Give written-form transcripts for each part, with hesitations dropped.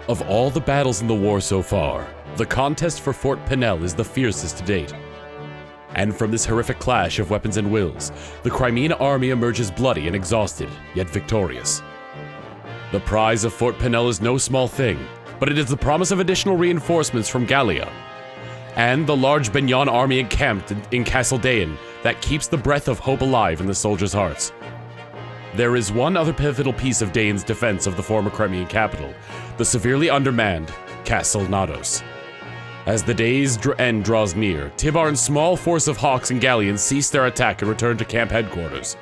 Of all the battles in the war so far, the contest for Fort Pinel is the fiercest to date. And from this horrific clash of weapons and wills, the Crimean Army emerges bloody and exhausted, yet victorious. The prize of Fort Pinel is no small thing, but it is the promise of additional reinforcements from Gallia, and the large Benyon army encamped in Castle Dayan that keeps the breath of hope alive in the soldiers' hearts. There is one other pivotal piece of Dayan's defense of the former Crimean capital, the severely undermanned Castle Nados. As the day's end draws near, Tibarn's small force of Hawks and Galleons cease their attack and return to camp headquarters.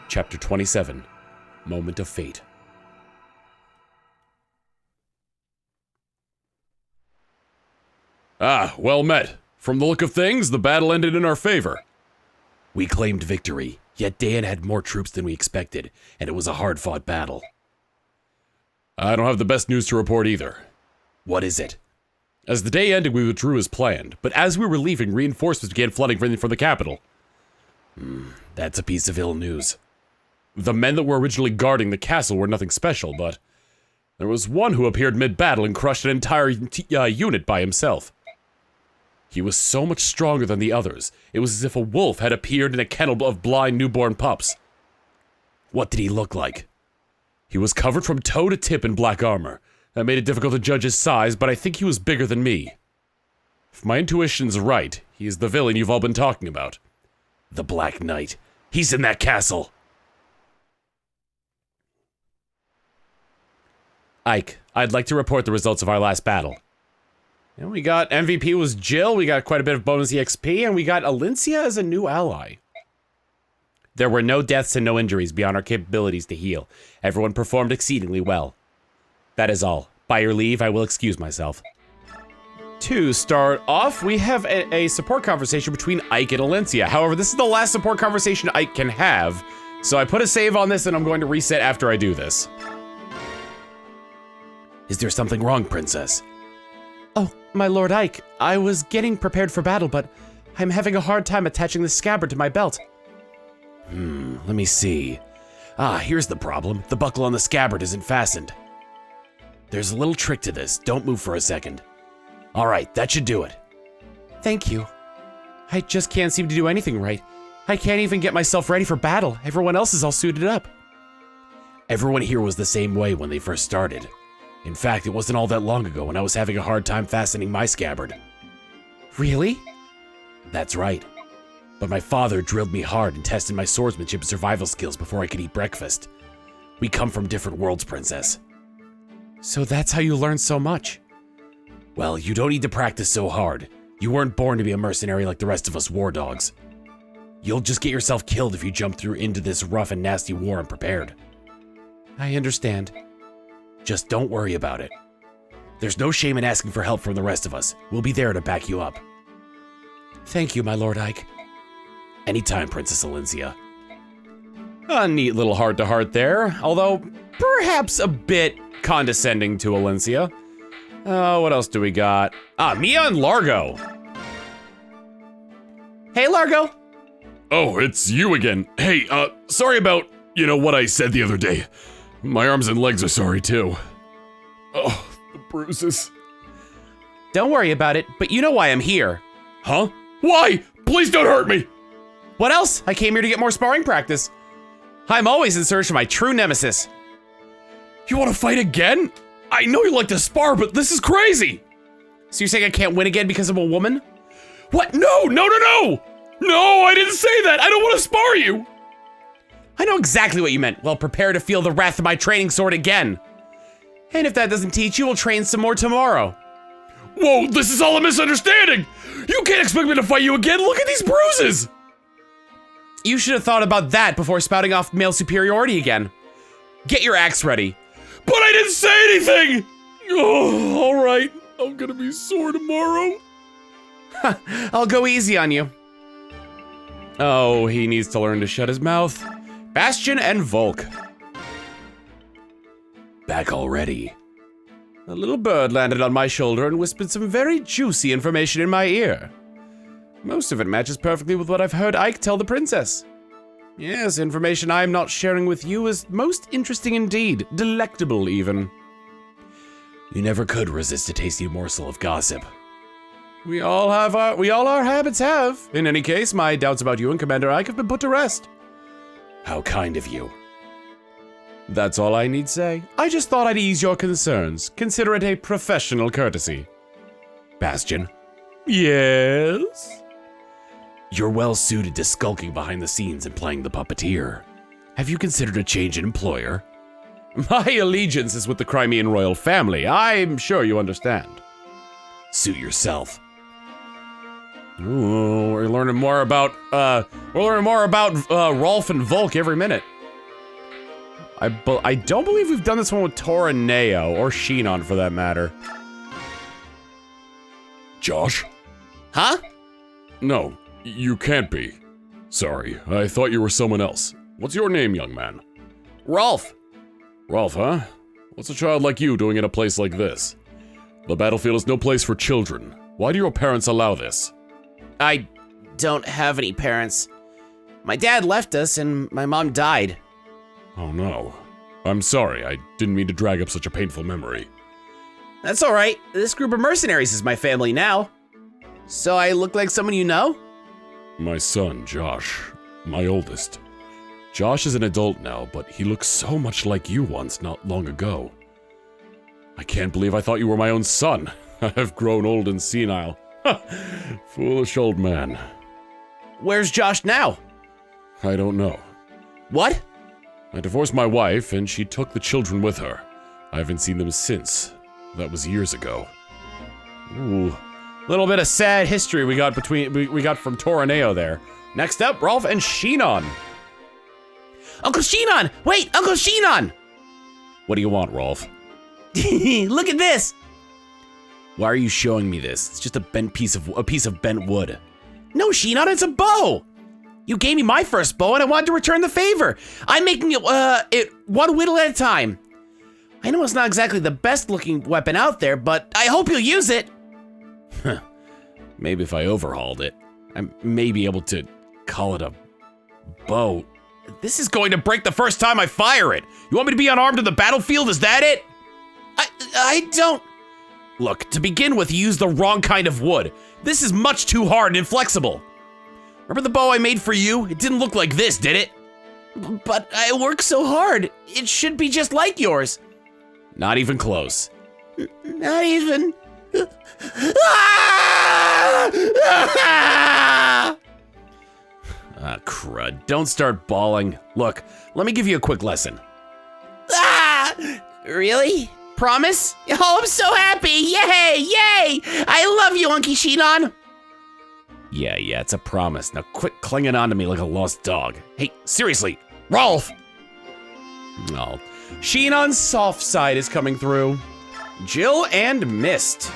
Chapter 27, Moment of Fate. Ah, well met. From the look of things, the battle ended in our favor. We claimed victory, yet Dayan had more troops than we expected, and it was a hard-fought battle. I don't have the best news to report either. What is it? As the day ended, we withdrew as planned, but as we were leaving, reinforcements began flooding from the capital. That's a piece of ill news. The men that were originally guarding the castle were nothing special, but there was one who appeared mid-battle and crushed an entire unit by himself. He was so much stronger than the others, it was as if a wolf had appeared in a kennel of blind newborn pups. What did he look like? He was covered from toe to tip in black armor. That made it difficult to judge his size, but I think he was bigger than me. If my intuition's right, he is the villain you've all been talking about. The Black Knight. He's in that castle! Ike, I'd like to report the results of our last battle. And we got MVP was Jill, we got quite a bit of bonus EXP, and we got Alencia as a new ally. There were no deaths and no injuries beyond our capabilities to heal. Everyone performed exceedingly well. That is all. By your leave, I will excuse myself. To start off, we have a support conversation between Ike and Alencia. However, this is the last support conversation Ike can have, so I put a save on this and I'm going to reset after I do this. Is there something wrong, Princess? Oh, my Lord Ike, I was getting prepared for battle, but I'm having a hard time attaching the scabbard to my belt. Let me see. Ah, here's the problem. The buckle on the scabbard isn't fastened. There's a little trick to this. Don't move for a second. All right, that should do it. Thank you. I just can't seem to do anything right. I can't even get myself ready for battle. Everyone else is all suited up. Everyone here was the same way when they first started. In fact, it wasn't all that long ago when I was having a hard time fastening my scabbard. Really? That's right. But my father drilled me hard and tested my swordsmanship and survival skills before I could eat breakfast. We come from different worlds, Princess. So that's how you learn so much? Well, you don't need to practice so hard. You weren't born to be a mercenary like the rest of us war dogs. You'll just get yourself killed if you jump through into this rough and nasty war unprepared. I understand. Just don't worry about it. There's no shame in asking for help from the rest of us. We'll be there to back you up. Thank you, my Lord Ike. Anytime, Princess Alencia. A neat little heart-to-heart there, although perhaps a bit condescending to Alencia. What else do we got? Ah, Mia and Largo. Hey, Largo. Oh, it's you again. Hey, sorry about, what I said the other day. My arms and legs are sorry, too. Oh, the bruises. Don't worry about it, but you know why I'm here. Huh? Why? Please don't hurt me! What else? I came here to get more sparring practice. I'm always in search of my true nemesis. You want to fight again? I know you like to spar, but this is crazy! So you're saying I can't win again because I'm a woman? What? No! No, I didn't say that! I don't want to spar you! I know exactly what you meant. Well, prepare to feel the wrath of my training sword again. And if that doesn't teach you, we'll train some more tomorrow. Whoa, this is all a misunderstanding! You can't expect me to fight you again! Look at these bruises! You should have thought about that before spouting off male superiority again. Get your axe ready. But I didn't say anything! Oh, alright. I'm gonna be sore tomorrow. I'll go easy on you. Oh, he needs to learn to shut his mouth. Bastion and Volk. Back already. A little bird landed on my shoulder and whispered some very juicy information in my ear. Most of it matches perfectly with what I've heard Ike tell the princess. Yes, information I'm not sharing with you is most interesting indeed, delectable even. You never could resist a tasty morsel of gossip. We all our habits have. In any case, my doubts about you and Commander Ike have been put to rest. How kind of you. That's all I need say. I just thought I'd ease your concerns. Consider it a professional courtesy. Bastion? Yes? You're well suited to skulking behind the scenes and playing the puppeteer. Have you considered a change in employer? My allegiance is with the Crimean royal family. I'm sure you understand. Suit yourself. Ooh, we're learning more about Rolf and Volk every minute. I don't believe we've done this one with Toraneo, or Shinon for that matter. Josh? Huh? No, you can't be. Sorry, I thought you were someone else. What's your name, young man? Rolf. Rolf, huh? What's a child like you doing in a place like this? The battlefield is no place for children. Why do your parents allow this? I don't have any parents. My dad left us and my mom died. Oh no. I'm sorry, I didn't mean to drag up such a painful memory. That's all right. This group of mercenaries is my family now. So I look like someone you know? My son, Josh. My oldest. Josh is an adult now, but he looks so much like you once not long ago. I can't believe I thought you were my own son. I've grown old and senile. Foolish old man. Where's Josh now? I don't know. What? I divorced my wife, and she took the children with her. I haven't seen them since. That was years ago. Ooh. Little bit of sad history we got from Toraneo there. Next up, Rolf and Shinon. Uncle Shinon! Wait, Uncle Shinon! What do you want, Rolf? Look at this! Why are you showing me this? It's just a piece of bent wood. No, Shinon, it's a bow! You gave me my first bow and I wanted to return the favor. I'm making it one whittle at a time. I know it's not exactly the best looking weapon out there, but I hope you'll use it. Maybe if I overhauled it, I may be able to call it a bow. This is going to break the first time I fire it. You want me to be unarmed on the battlefield, is that it? I don't... Look, to begin with, you used the wrong kind of wood. This is much too hard and inflexible. Remember the bow I made for you? It didn't look like this, did it? But I worked so hard. It should be just like yours. Not even close. Not even... Ah, crud. Don't start bawling. Look, let me give you a quick lesson. Really? Promise? Oh, I'm so happy! Yay! Yay! I love you, Unky Shinon! Yeah, it's a promise. Now quit clinging on to me like a lost dog. Hey, seriously, Rolf! Oh, Shinon's soft side is coming through. Jill and Mist.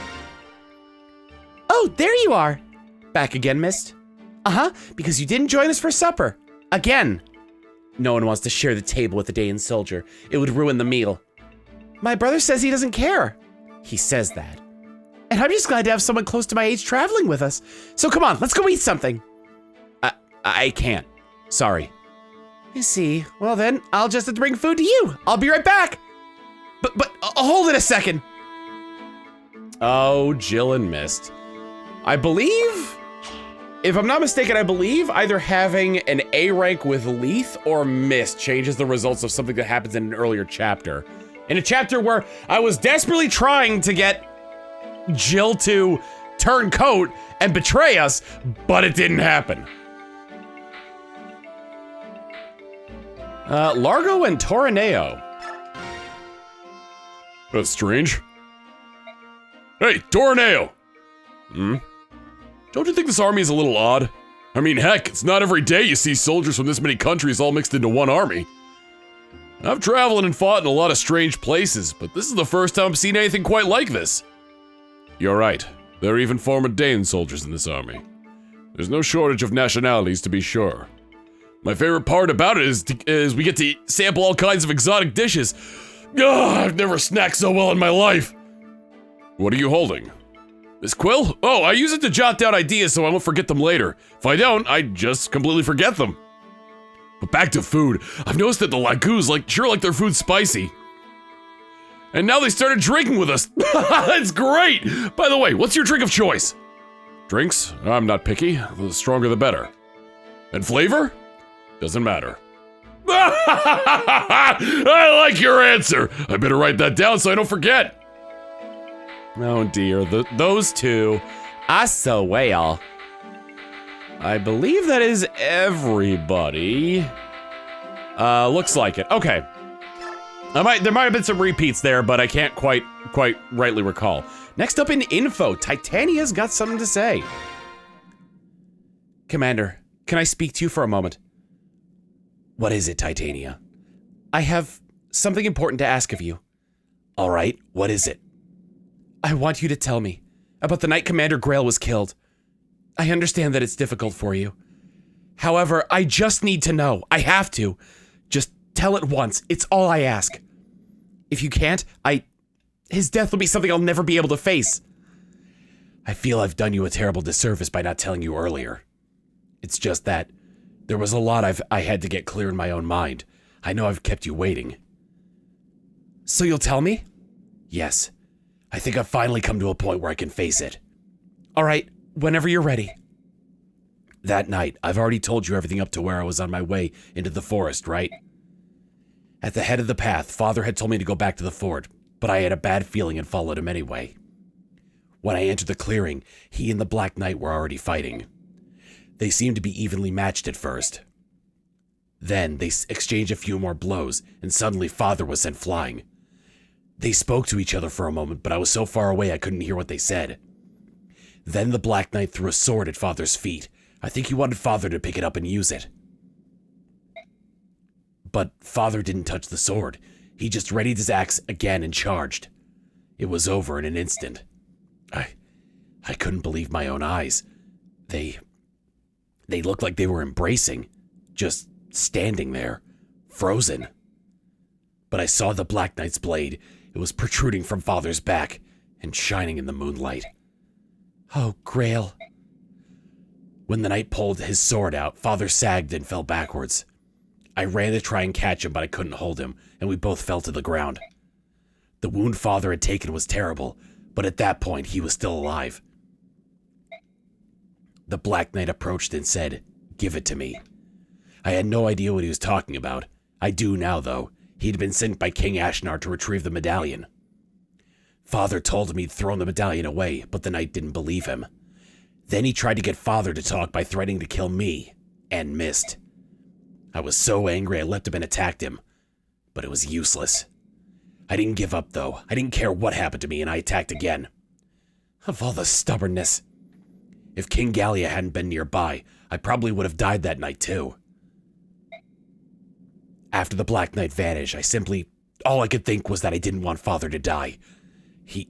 Oh, there you are. Back again, Mist? Uh-huh, because you didn't join us for supper. Again. No one wants to share the table with the Dayan soldier. It would ruin the meal. My brother says he doesn't care. He says that. And I'm just glad to have someone close to my age traveling with us. So come on, let's go eat something. I can't. Sorry. I see. Well then, I'll just have to bring food to you. I'll be right back. But hold it a second. Oh, Jill and Mist. I believe, if I'm not mistaken, I believe either having an A rank with Leith or Mist changes the results of something that happens in an earlier chapter. In a chapter where I was desperately trying to get Jill to turn coat and betray us, but it didn't happen. Largo and Toraneo. That's strange. Hey, Toraneo! Don't you think this army is a little odd? I mean, heck, it's not every day you see soldiers from this many countries all mixed into one army. I've traveled and fought in a lot of strange places, but this is the first time I've seen anything quite like this. You're right. There are even former Dayan soldiers in this army. There's no shortage of nationalities, to be sure. My favorite part about it is we get to sample all kinds of exotic dishes. I've never snacked so well in my life. What are you holding? This quill? Oh, I use it to jot down ideas so I won't forget them later. If I don't, I just completely forget them. But back to food. I've noticed that the Lagoos sure like their food spicy. And now they started drinking with us. That's great! By the way, what's your drink of choice? Drinks? I'm not picky. The stronger the better. And flavor? Doesn't matter. I like your answer. I better write that down so I don't forget. Oh dear, those two. I so well. I believe that is everybody. Looks like it. Okay. There might have been some repeats there, but I can't quite rightly recall. Next up in info, Titania's got something to say. Commander, can I speak to you for a moment? What is it, Titania? I have something important to ask of you. All right, what is it? I want you to tell me about the night Commander Grail was killed. I understand that it's difficult for you. However, I just need to know. I have to. Just tell it once. It's all I ask. If you can't, his death will be something I'll never be able to face. I feel I've done you a terrible disservice by not telling you earlier. It's just that there was a lot I had to get clear in my own mind. I know I've kept you waiting. So you'll tell me? Yes. I think I've finally come to a point where I can face it. All right, whenever you're ready. That night, I've already told you everything up to where I was on my way into the forest, right? At the head of the path, Father had told me to go back to the fort, but I had a bad feeling and followed him anyway. When I entered the clearing, he and the Black Knight were already fighting. They seemed to be evenly matched at first. Then they exchanged a few more blows, and suddenly Father was sent flying. They spoke to each other for a moment, but I was so far away I couldn't hear what they said. Then the Black Knight threw a sword at Father's feet. I think he wanted Father to pick it up and use it. But Father didn't touch the sword. He just readied his axe again and charged. It was over in an instant. I couldn't believe my own eyes. They looked like they were embracing, just standing there, frozen. But I saw the Black Knight's blade. It was protruding from Father's back and shining in the moonlight. Oh, Grail. When the knight pulled his sword out, Father sagged and fell backwards. I ran to try and catch him, but I couldn't hold him, and we both fell to the ground. The wound Father had taken was terrible, but at that point, he was still alive. The Black Knight approached and said, "Give it to me." I had no idea what he was talking about. I do now, though. He'd been sent by King Ashnar to retrieve the medallion. Father told him he'd thrown the medallion away, but the knight didn't believe him. Then he tried to get Father to talk by threatening to kill me, and missed. I was so angry I leapt up and attacked him, but it was useless. I didn't give up, though. I didn't care what happened to me, and I attacked again. Of all the stubbornness. If King Gallia hadn't been nearby, I probably would have died that night, too. After the Black Knight vanished, all I could think was that I didn't want Father to die. He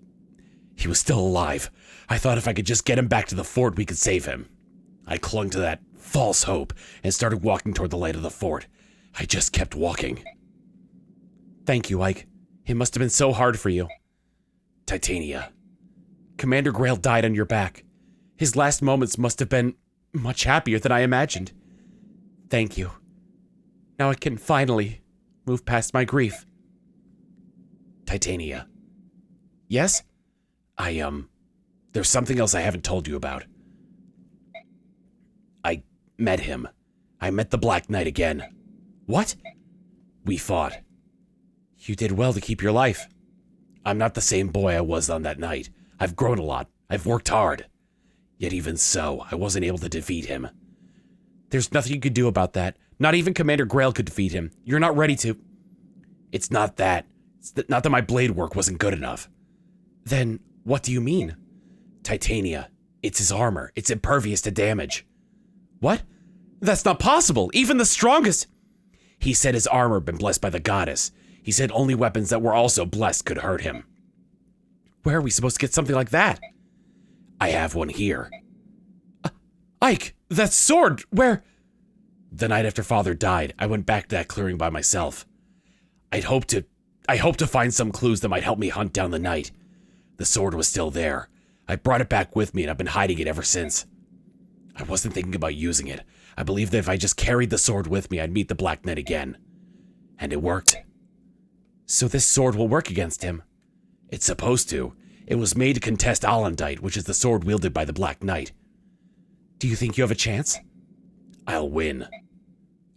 was still alive. I thought if I could just get him back to the fort, we could save him. I clung to that false hope and started walking toward the light of the fort. I just kept walking. Thank you, Ike. It must have been so hard for you. Titania. Commander Grail died on your back. His last moments must have been much happier than I imagined. Thank you. Now I can finally move past my grief. Titania. Yes? There's something else I haven't told you about. I met him. I met the Black Knight again. What? We fought. You did well to keep your life. I'm not the same boy I was on that night. I've grown a lot. I've worked hard. Yet even so, I wasn't able to defeat him. There's nothing you could do about that. Not even Commander Grail could defeat him. You're not ready to. It's not that. Not that my blade work wasn't good enough. Then, what do you mean? Titania. It's his armor. It's impervious to damage. What? That's not possible. Even the strongest. He said his armor had been blessed by the goddess. He said only weapons that were also blessed could hurt him. Where are we supposed to get something like that? I have one here. Ike, that sword, where? The night after Father died, I went back to that clearing by myself. I hope to find some clues that might help me hunt down the knight. The sword was still there. I brought it back with me and I've been hiding it ever since. I wasn't thinking about using it. I believed that if I just carried the sword with me, I'd meet the Black Knight again. And it worked. So this sword will work against him. It's supposed to. It was made to contest Alendite, which is the sword wielded by the Black Knight. Do you think you have a chance? I'll win.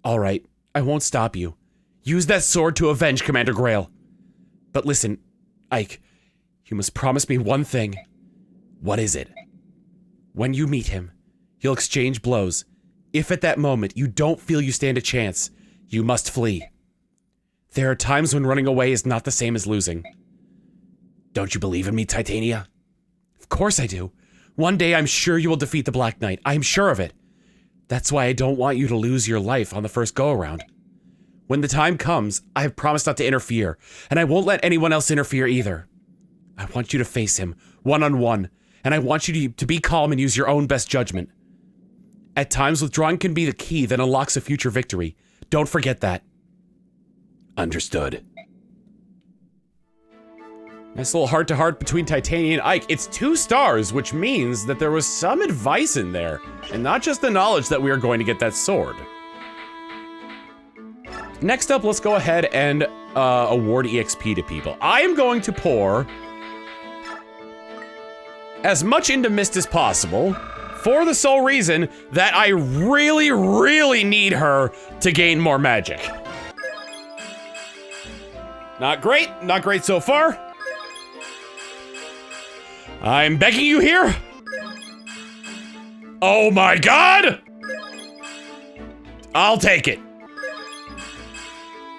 All right, I won't stop you. Use that sword to avenge Commander Grail. But listen, Ike, you must promise me one thing. What is it? When you meet him, you'll exchange blows. If at that moment you don't feel you stand a chance, you must flee. There are times when running away is not the same as losing. Don't you believe in me, Titania? Of course I do. One day I'm sure you will defeat the Black Knight. I'm sure of it. That's why I don't want you to lose your life on the first go-around. When the time comes, I have promised not to interfere, and I won't let anyone else interfere either. I want you to face him, one-on-one, and I want you to be calm and use your own best judgment. At times, withdrawing can be the key that unlocks a future victory. Don't forget that. Understood. Nice little heart-to-heart between Titania and Ike. It's 2 stars, which means that there was some advice in there, and not just the knowledge that we are going to get that sword. Next up, let's go ahead and award EXP to people. I am going to pour as much into Mist as possible for the sole reason that I really, really need her to gain more magic. Not great so far. I'm begging you here. Oh my God! I'll take it.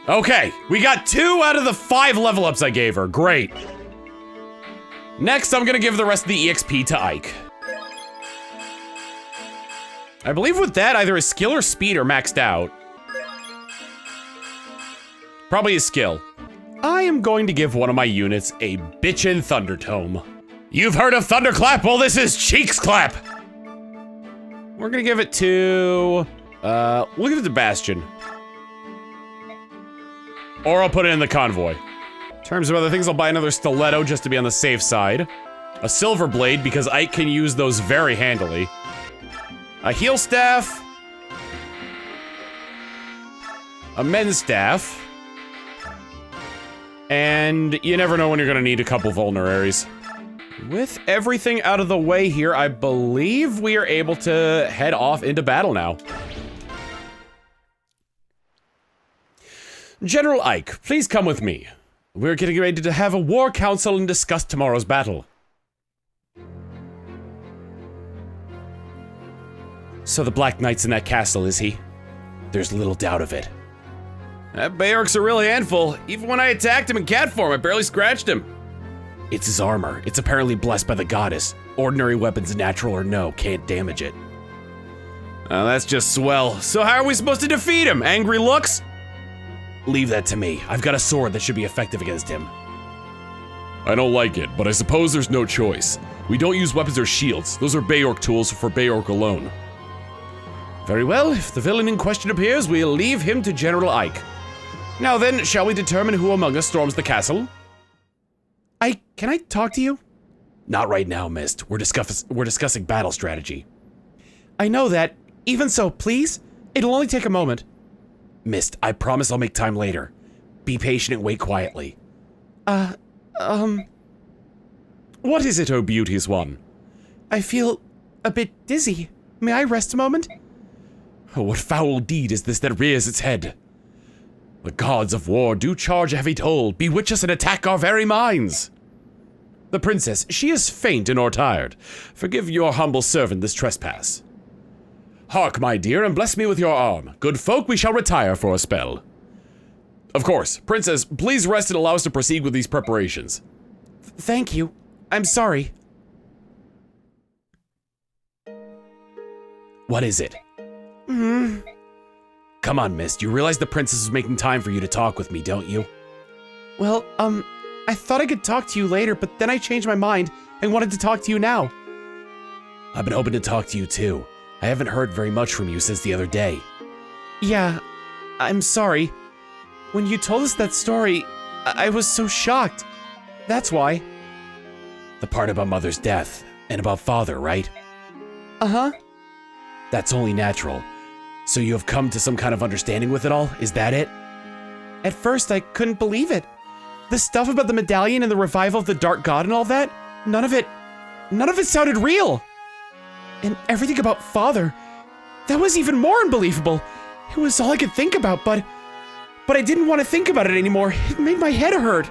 Okay, we got 2 out of the 5 level ups I gave her. Great. Next, I'm gonna give the rest of the EXP to Ike. I believe with that, either his skill or speed are maxed out. Probably his skill. I am going to give one of my units a bitchin' Thunder Tome. You've heard of Thunderclap? Well, this is Cheeks Clap. We're gonna give it to, we'll give it to Bastion. Or I'll put it in the convoy. In terms of other things, I'll buy another stiletto just to be on the safe side. A silver blade because Ike can use those very handily. A heal staff. A men's staff. And you never know when you're gonna need a couple vulneraries. With everything out of the way here, I believe we are able to head off into battle now. General Ike, please come with me. We're getting ready to have a war council and discuss tomorrow's battle. So the Black Knight's in that castle, is he? There's little doubt of it. That Bayark's a real handful. Even when I attacked him in cat form, I barely scratched him. It's his armor. It's apparently blessed by the goddess. Ordinary weapons, natural or no, can't damage it. That's just swell. So how are we supposed to defeat him? Angry looks? Leave that to me. I've got a sword that should be effective against him. I don't like it, but I suppose there's no choice. We don't use weapons or shields. Those are Bayark tools for Bayark alone. Very well. If the villain in question appears, we'll leave him to General Ike. Now then, shall we determine who among us storms the castle? Ike, can I talk to you? Not right now, Mist. We're discussing battle strategy. I know that. Even so, please? It'll only take a moment. Mist, I promise I'll make time later. Be patient and wait quietly. What is it, oh beauteous one? I feel a bit dizzy. May I rest a moment? Oh, what foul deed is this that rears its head? The gods of war do charge a heavy toll, bewitch us and attack our very minds. The princess, she is faint and or tired. Forgive your humble servant this trespass. Hark, my dear, and bless me with your arm. Good folk, we shall retire for a spell. Of course. Princess, please rest and allow us to proceed with these preparations. Thank you. I'm sorry. What is it? Come on, Mist. You realize the princess is making time for you to talk with me, don't you? Well, I thought I could talk to you later, but then I changed my mind and wanted to talk to you now. I've been hoping to talk to you too. I haven't heard very much from you since the other day. Yeah, I'm sorry. When you told us that story, I was so shocked. That's why. The part about Mother's death, and about Father, right? Uh-huh. That's only natural. So you have come to some kind of understanding with it all? Is that it? At first, I couldn't believe it. The stuff about the medallion and the revival of the Dark God and all that, none of it sounded real. And everything about Father, that was even more unbelievable. It was all I could think about, but I didn't want to think about it anymore. It made my head hurt.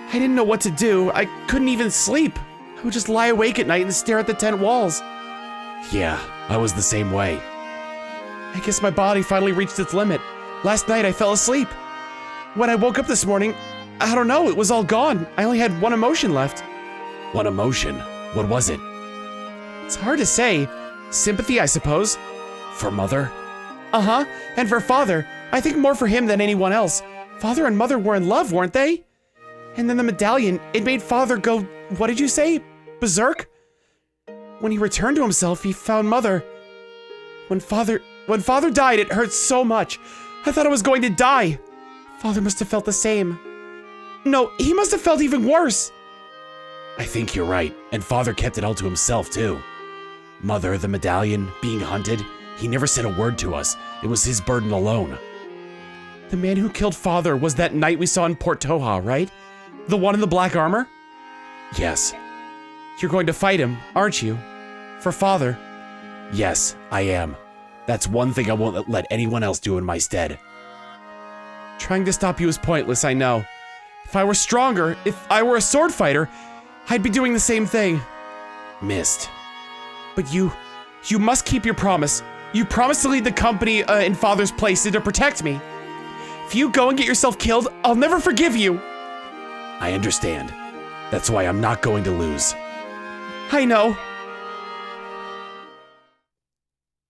I didn't know what to do. I couldn't even sleep. I would just lie awake at night and stare at the tent walls. Yeah, I was the same way. I guess my body finally reached its limit. Last night I fell asleep. When I woke up this morning, I don't know, it was all gone. I only had one emotion left. One emotion? What was it? It's hard to say. Sympathy, I suppose. For Mother? Uh-huh, and for Father. I think more for him than anyone else. Father and Mother were in love, weren't they? And then the medallion, it made Father go, what did you say? Berserk? When he returned to himself, he found Mother. When Father died, it hurt so much. I thought I was going to die. Father must have felt the same. No, he must have felt even worse. I think you're right, and Father kept it all to himself, too. Mother, the medallion, being hunted, he never said a word to us. It was his burden alone. The man who killed Father was that knight we saw in Port Toha, right? The one in the black armor? Yes. You're going to fight him, aren't you? For Father? Yes, I am. That's one thing I won't let anyone else do in my stead. Trying to stop you is pointless, I know. If I were stronger, if I were a sword fighter, I'd be doing the same thing. Missed. But you must keep your promise. You promised to lead the company in Father's place and to protect me. If you go and get yourself killed, I'll never forgive you. I understand. That's why I'm not going to lose. I know.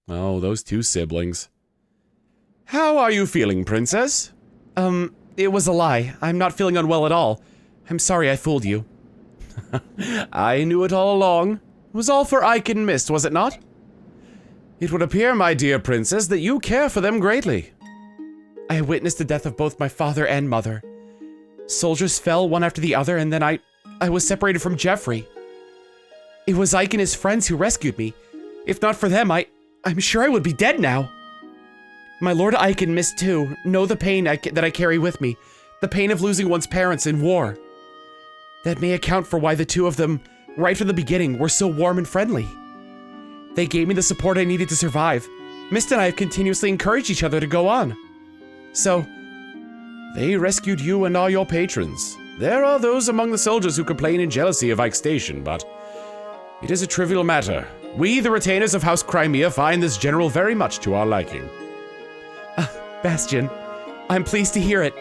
Oh, those two siblings. How are you feeling, Princess? It was a lie. I'm not feeling unwell at all. I'm sorry I fooled you. I knew it all along. It was all for Ike and Mist, was it not? It would appear, my dear princess, that you care for them greatly. I witnessed the death of both my father and mother. Soldiers fell one after the other, and then I was separated from Jeffrey. It was Ike and his friends who rescued me. If not for them, I'm sure I would be dead now. My Lord Ike and Mist too know the pain that I carry with me, the pain of losing one's parents in war. That may account for why the two of them, right from the beginning, were so warm and friendly. They gave me the support I needed to survive. Mist and I have continuously encouraged each other to go on. So, they rescued you and all your patrons. There are those among the soldiers who complain in jealousy of Ike's station, but it is a trivial matter. We, the retainers of House Crimea, find this general very much to our liking. Bastion, I'm pleased to hear it.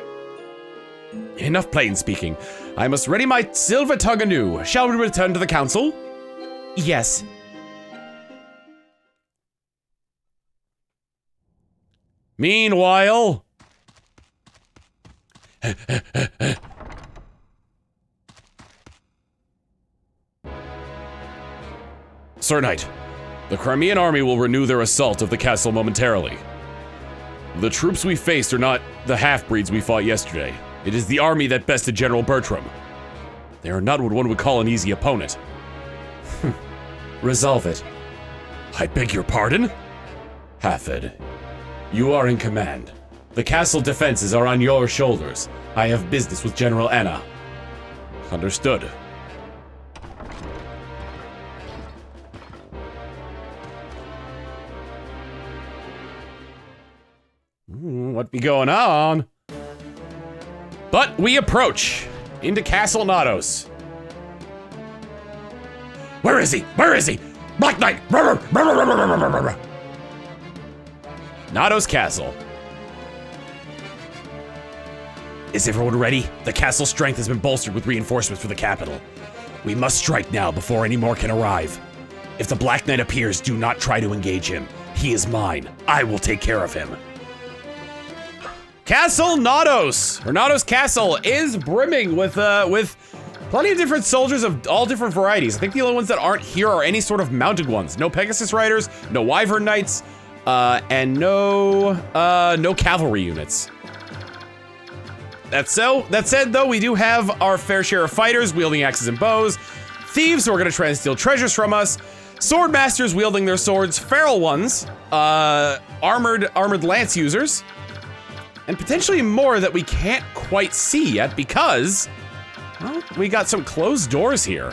Enough plain speaking. I must ready my silver tongue anew. Shall we return to the council? Yes. Meanwhile... Sir Knight, the Crimean Army will renew their assault of the castle momentarily. The troops we faced are not the half-breeds we fought yesterday. It is the army that bested General Bertram. They are not what one would call an easy opponent. Resolve it. I beg your pardon? Hafid, you are in command. The castle defenses are on your shoulders. I have business with General Anna. Understood. What be going on? But we approach into Castle Nados. Where is he? Where is he? Black Knight! Nados Castle. Is everyone ready? The castle's strength has been bolstered with reinforcements for the capital. We must strike now before any more can arrive. If the Black Knight appears, do not try to engage him. He is mine. I will take care of him. Castle Nados, or Nados Castle, is brimming with plenty of different soldiers of all different varieties. I think the only ones that aren't here are any sort of mounted ones. No Pegasus Riders, no Wyvern Knights, and no cavalry units. That said, though, we do have our fair share of fighters wielding axes and bows, thieves who are going to try and steal treasures from us, sword masters wielding their swords, feral ones, armored lance users, and potentially more that we can't quite see yet because, well, we got some closed doors here.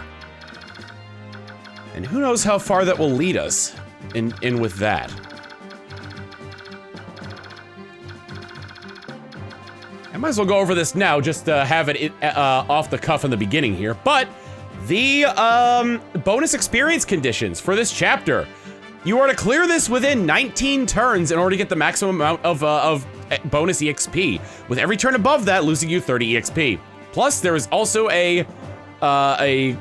And who knows how far that will lead us in with that. I might as well go over this now, just to have it off the cuff in the beginning here. But the bonus experience conditions for this chapter. You are to clear this within 19 turns in order to get the maximum amount of bonus EXP. With every turn above that, losing you 30 EXP. Plus, there is also a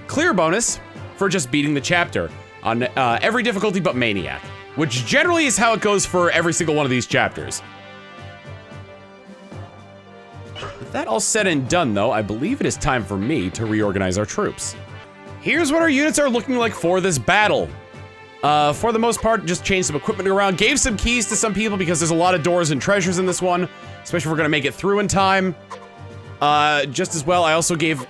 clear bonus for just beating the chapter on every difficulty but Maniac, which generally is how it goes for every single one of these chapters. With that all said and done, though, I believe it is time for me to reorganize our troops. Here's what our units are looking like for this battle. For the most part, just changed some equipment around, gave some keys to some people because there's a lot of doors and treasures in this one, especially if we're gonna make it through in time. Just as well, I also gave,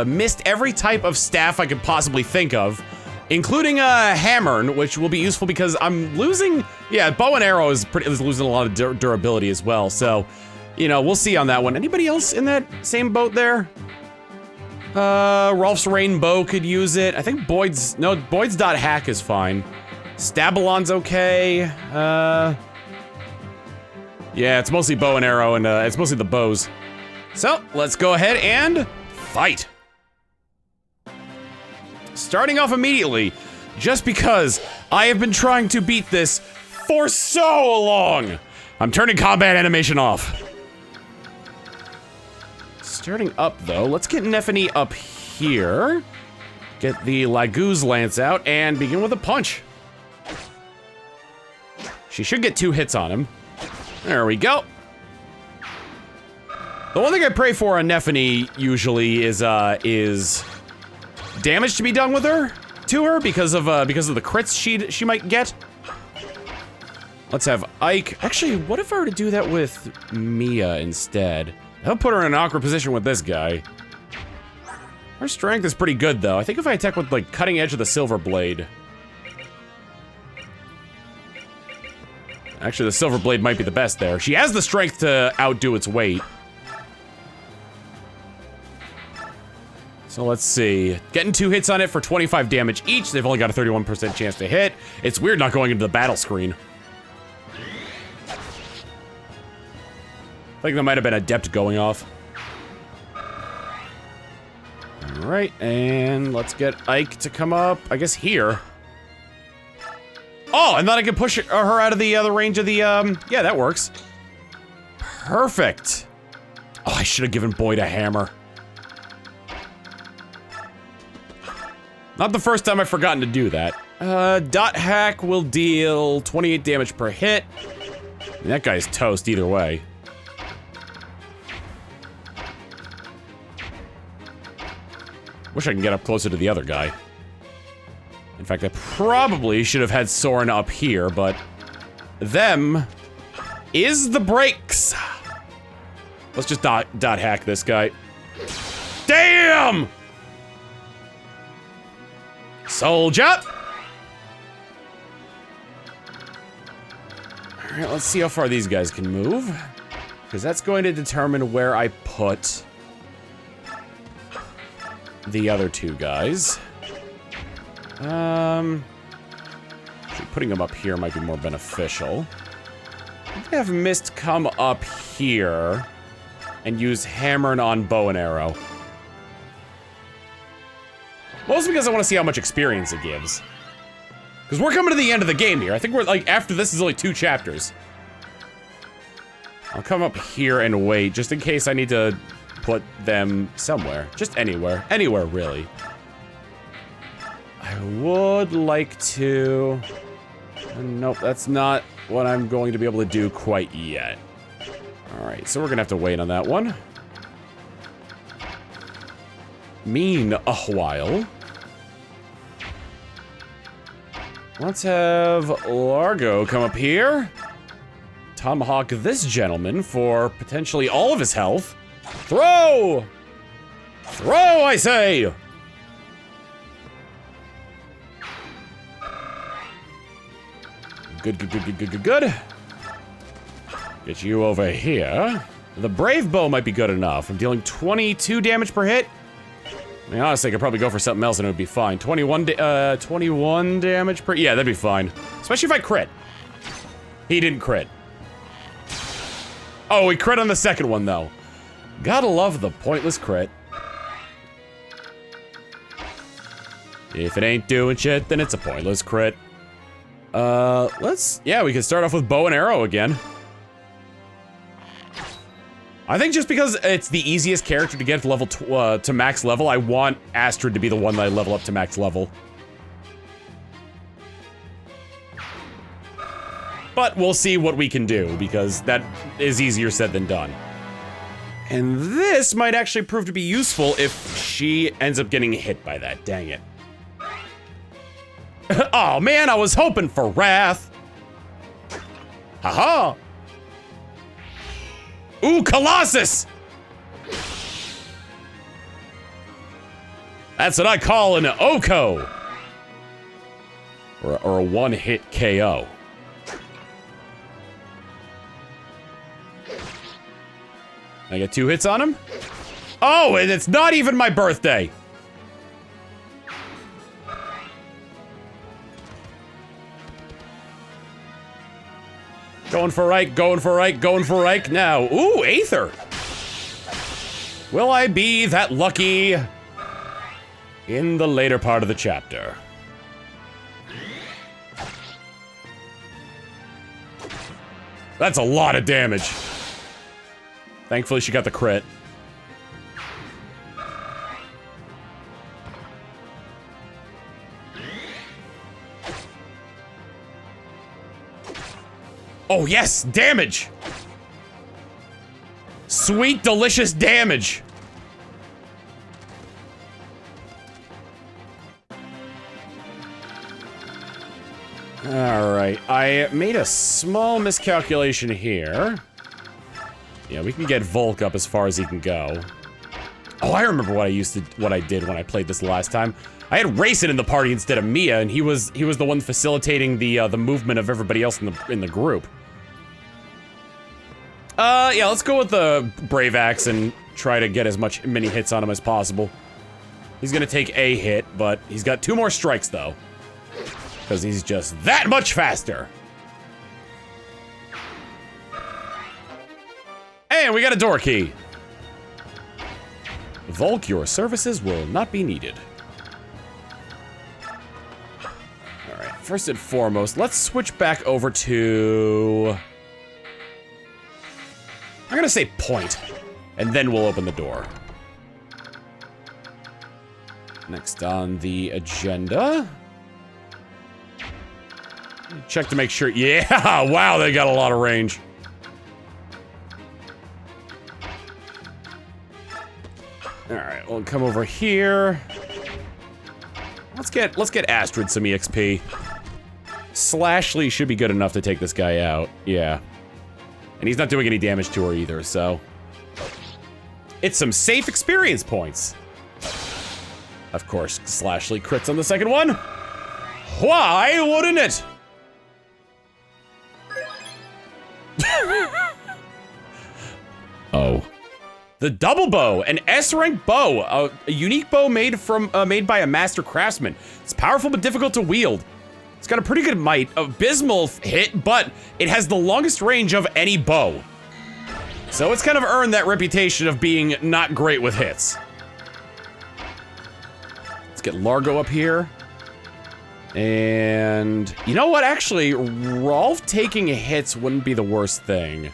missed every type of staff I could possibly think of, including a hammer, which will be useful because I'm losing, yeah, bow and arrow is losing a lot of durability as well, so, you know, we'll see on that one. Anybody else in that same boat there? Rolf's Rainbow could use it. I think Boyd's dot hack is fine. Stabalon's okay. Yeah, it's mostly bow and arrow, and it's mostly the bows. So, let's go ahead and fight. Starting off immediately, just because I have been trying to beat this for so long. I'm turning combat animation off. Starting up, though, let's get Nephany up here. Get the Laguz Lance out and begin with a punch. She should get 2 hits on him. There we go. The one thing I pray for on Nephany usually is damage to be done with her, because of the crits she might get. Let's have Ike. Actually, what if I were to do that with Mia instead? That'll put her in an awkward position with this guy. Her strength is pretty good, though. I think if I attack with, like, cutting edge of the Silver Blade. Actually, the Silver Blade might be the best there. She has the strength to outdo its weight. So let's see. Getting 2 hits on it for 25 damage each. They've only got a 31% chance to hit. It's weird not going into the battle screen. I think there might have been Adept going off. Alright, and let's get Ike to come up, I guess here. Oh, and then I can push her out of the range of the, yeah, that works. Perfect. Oh, I should have given Boyd a hammer. Not the first time I've forgotten to do that. Dot hack will deal 28 damage per hit. And that guy's toast either way. Wish I can get up closer to the other guy. In fact, I probably should have had Soren up here, but them is the brakes. Let's just dot hack this guy. Damn! Soldier! Alright, let's see how far these guys can move. Because that's going to determine where I put the other 2 guys. Actually, putting them up here might be more beneficial. I think I have Mist come up here and use Hammering on bow and arrow. Mostly because I want to see how much experience it gives. Because we're coming to the end of the game here. I think we're, like, after this is only 2 chapters. I'll come up here and wait, just in case I need to put them somewhere. Just anywhere. Anywhere, really. I would like to... Nope, that's not what I'm going to be able to do quite yet. Alright, so we're gonna have to wait on that one. Mean a while. Let's have Largo come up here. Tomahawk this gentleman for potentially all of his health. Throw! Throw, I say! Good, good, good, good, good, good, good. Get you over here. The Brave Bow might be good enough. I'm dealing 22 damage per hit. I mean, honestly, I could probably go for something else and it would be fine. 21 damage per... Yeah, that'd be fine. Especially if I crit. He didn't crit. Oh, he crit on the second one, though. Gotta love the pointless crit. If it ain't doing shit, then it's a pointless crit. Yeah, we can start off with bow and arrow again. I think just because it's the easiest character to get to level to max level, I want Astrid to be the one that I level up to max level. But we'll see what we can do, because that is easier said than done. And this might actually prove to be useful if she ends up getting hit by that, dang it. Oh man, I was hoping for wrath. Haha. Ooh, Colossus! That's what I call an Oko. Or a one-hit KO. I get 2 hits on him? Oh, and it's not even my birthday! Going for Ike, going for Ike, going for Ike now. Ooh, Aether! Will I be that lucky in the later part of the chapter? That's a lot of damage. Thankfully, she got the crit. Oh, yes! Damage! Sweet, delicious damage! Alright, I made a small miscalculation here. Yeah, we can get Volk up as far as he can go. Oh, I remember what I did when I played this last time. I had Rayson in the party instead of Mia, and he was the one facilitating the movement of everybody else in the group. Yeah, let's go with the Brave Axe and try to get many hits on him as possible. He's gonna take a hit, but he's got 2 more strikes though. Because he's just that much faster. And we got a door key. Volk, your services will not be needed. Alright, first and foremost, let's switch back over to... I'm gonna say point, and then we'll open the door. Next on the agenda... Check to make sure. Yeah, wow, they got a lot of range. All right, we'll come over here. Let's get Astrid some EXP. Slashly should be good enough to take this guy out. Yeah, and he's not doing any damage to her either, so it's some safe experience points. Of course, Slashly crits on the second one. Why wouldn't it? Oh. The double bow, an S-rank bow, a unique bow made by a master craftsman. It's powerful but difficult to wield. It's got a pretty good might, abysmal hit, but it has the longest range of any bow. So it's kind of earned that reputation of being not great with hits. Let's get Largo up here. And you know what? Actually, Rolf taking hits wouldn't be the worst thing.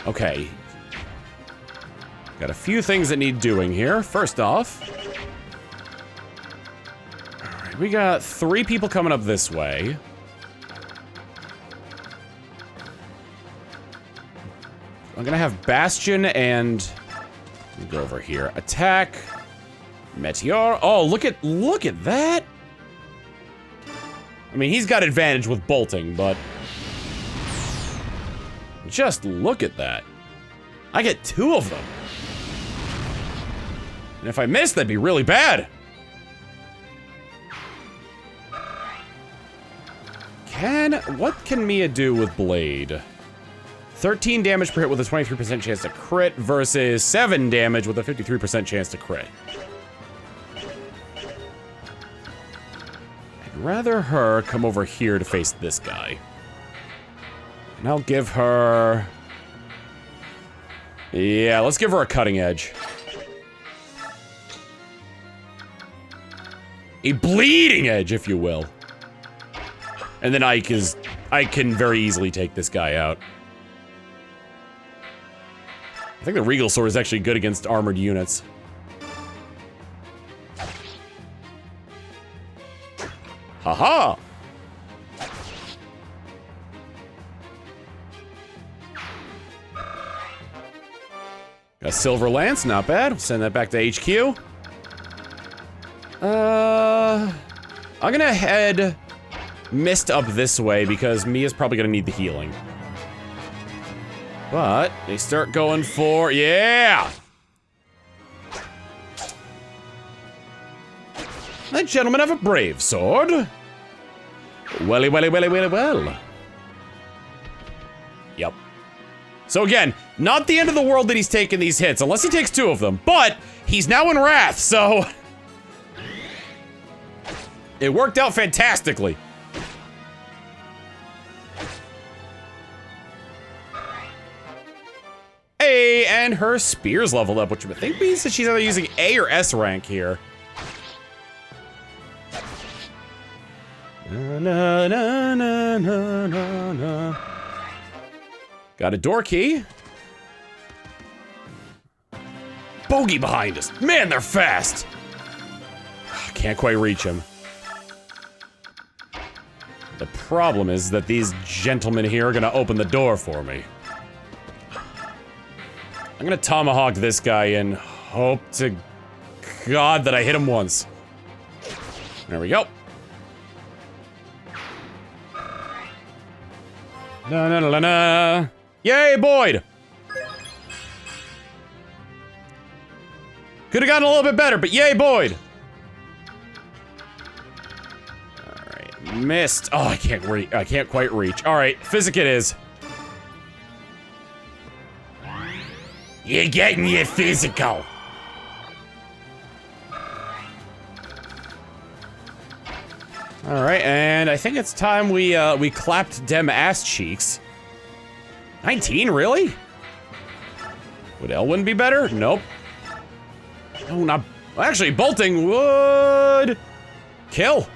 Okay. Got a few things that need doing here. First off, all right, we got 3 people coming up this way. I'm gonna have Bastion and go over here. Attack, Meteor. Oh, look at that. I mean, he's got advantage with bolting, but just look at that. I get 2 of them. And if I miss, that'd be really bad. What can Mia do with Blade? 13 damage per hit with a 23% chance to crit versus 7 damage with a 53% chance to crit. I'd rather her come over here to face this guy. And I'll give her... Yeah, let's give her a cutting edge. A bleeding edge, if you will. And then I can very easily take this guy out. I think the Regal Sword is actually good against armored units. Haha! Got a Silver Lance, not bad. We'll send that back to HQ. I'm gonna head Mist up this way because Mia's probably gonna need the healing. But they start going for, yeah! That gentleman have a brave sword. Welly, welly, welly, welly, well. Yep. So again, not the end of the world that he's taking these hits, unless he takes 2 of them, but he's now in Wrath, so... It worked out fantastically. Hey, and her spear's leveled up, which I think means that she's either using A or S rank here. Na, na, na, na, na, na, na. Got a door key. Bogey behind us. Man, they're fast. Can't quite reach him. The problem is that these gentlemen here are gonna open the door for me. I'm gonna tomahawk this guy and hope to God that I hit him once. There we go. Na na na na. Yay, Boyd! Could have gotten a little bit better, but yay, Boyd! Alright, missed. Oh, I can't quite reach. Alright, physic it is. You're getting your physical. Alright, and I think it's time we clapped dem ass cheeks. 19, really? Would Elwyn be better? Nope. No, not... Actually, bolting would... kill.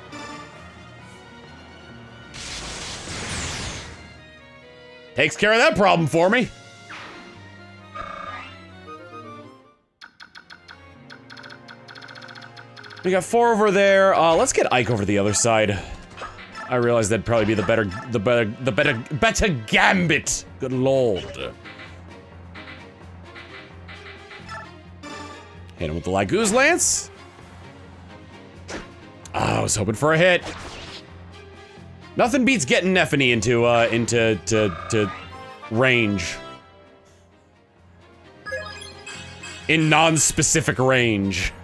Takes care of that problem for me. We got 4 over there. Let's get Ike over the other side. I realize that'd probably be the better gambit. Good lord. Hit him with the Laguz Lance. Oh, I was hoping for a hit. Nothing beats getting Nephany into range. In non-specific range.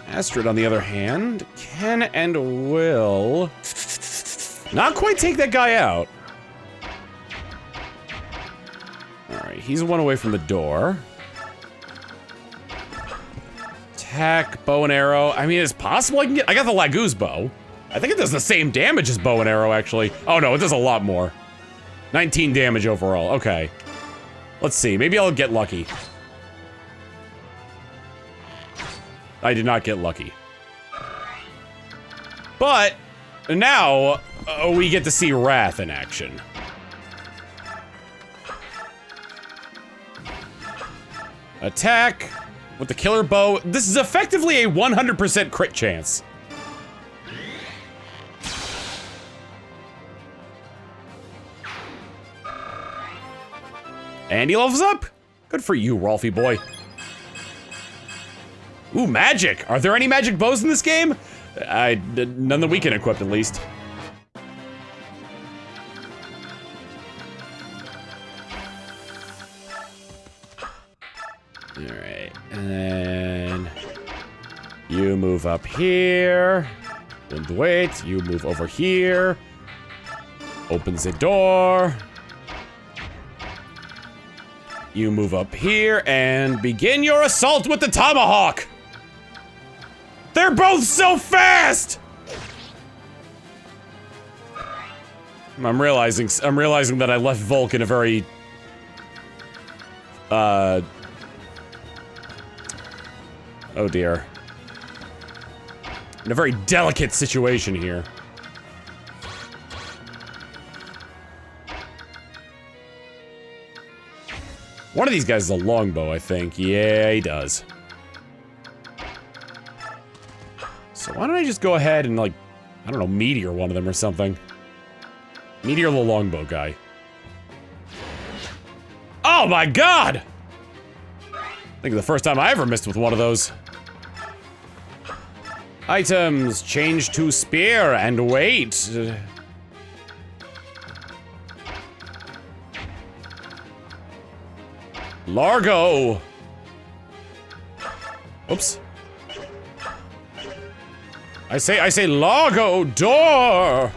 Astrid, on the other hand, can and will not quite take that guy out. Alright, he's 1 away from the door. Attack, bow and arrow. I mean, it's possible I got the Laguz bow. I think it does the same damage as bow and arrow, actually. Oh no, it does a lot more. 19 damage overall, okay. Let's see, maybe I'll get lucky. I did not get lucky. But now we get to see Wrath in action. Attack with the killer bow. This is effectively a 100% crit chance. And he levels up. Good for you, Rolfie boy. Ooh, magic! Are there any magic bows in this game? None that we can equip, at least. Alright, and then you move up here. And wait, you move over here. Opens the door. You move up here and begin your assault with the tomahawk. They're both so fast! I'm realizing that I left Volk in a very oh dear. In a very delicate situation here. One of these guys is a longbow, I think. Yeah, he does. So why don't I just go ahead and, like, I don't know, meteor one of them or something. Meteor the longbow guy. Oh my god! I think the first time I ever missed with one of those. Items, change to spear and wait. Largo. Oops. I say Largo door.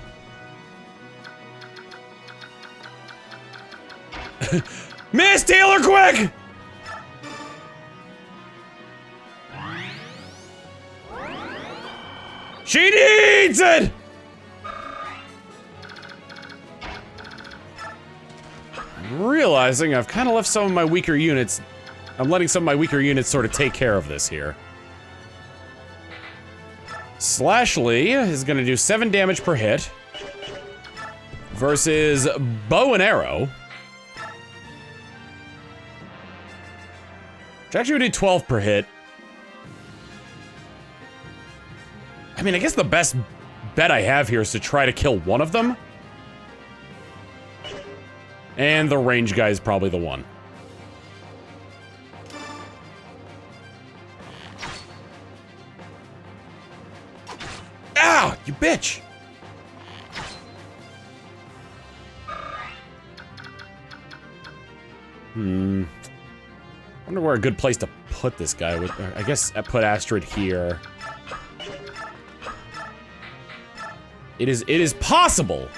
Miss Taylor, quick! She needs it! I'm realizing I've kind of left some of my weaker units. I'm letting some of my weaker units sort of take care of this here. Slashly is going to do 7 damage per hit. Versus bow and arrow. Which actually would do 12 per hit. I mean, I guess the best bet I have here is to try to kill one of them. And the range guy is probably the one. Ow! You bitch! I wonder where a good place to put this guy would. I guess I put Astrid here. It is possible.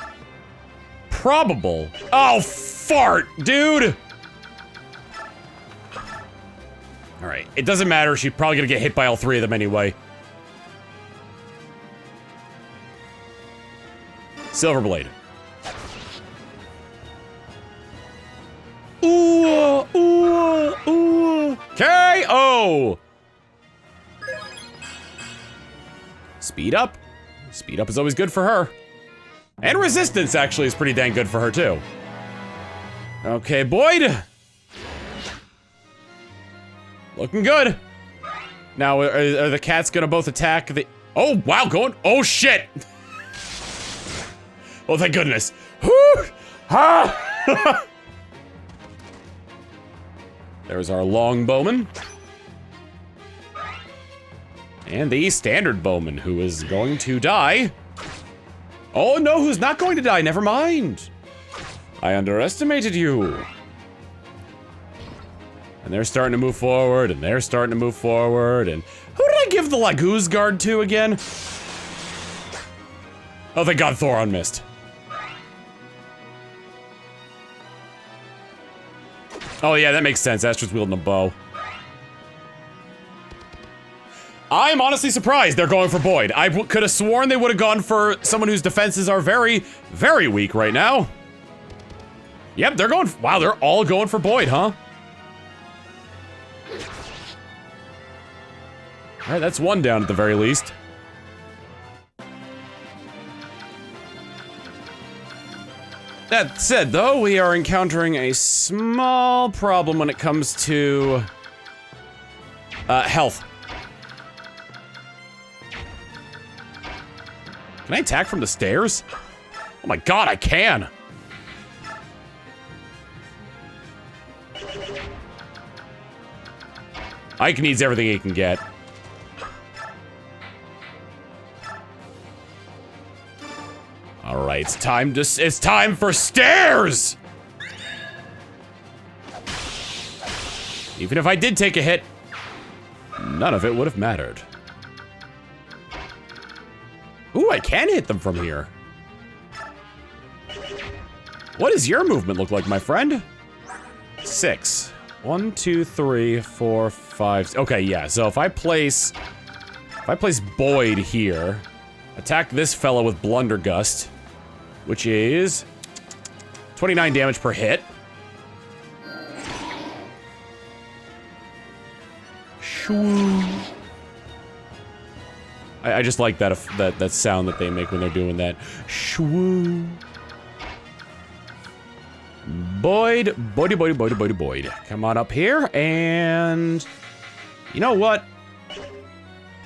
Probable. Oh, fart, dude! Alright, it doesn't matter. She's probably gonna get hit by all 3 of them anyway. Silverblade. Ooh, ooh, ooh. KO! Speed up. Speed up is always good for her. And resistance actually is pretty dang good for her too. Okay, Boyd. Looking good. Now, are the cats gonna both attack the... Oh, wow, going... Oh, shit! Oh, thank goodness. Whew! Ha! There's our longbowman. And the standard bowman, who is going to die. Oh, no, who's not going to die? Never mind. I underestimated you. And they're starting to move forward, and they're starting to move forward, and... Who did I give the Laguz guard to again? Oh, thank God Thoron missed. Oh, yeah, that makes sense. Astrid's wielding a bow. I'm honestly surprised they're going for Boyd. I could have sworn they would have gone for someone whose defenses are very, very weak right now. Yep, they're going... Wow, they're all going for Boyd, huh? Alright, that's one down at the very least. That said, though, we are encountering a small problem when it comes to... health. Can I attack from the stairs? Oh my god, I can! Ike needs everything he can get. Alright, it's time for stairs! Even if I did take a hit, none of it would have mattered. Ooh, I can hit them from here. What does your movement look like, my friend? 6. 1, 2, 3, 4, 5. Okay, yeah. So if I place Boyd here, attack this fella with Blundergust, which is 29 damage per hit. Shoo. I just like that sound that they make when they're doing that. Shoo. Boyd. Come on up here, and you know what?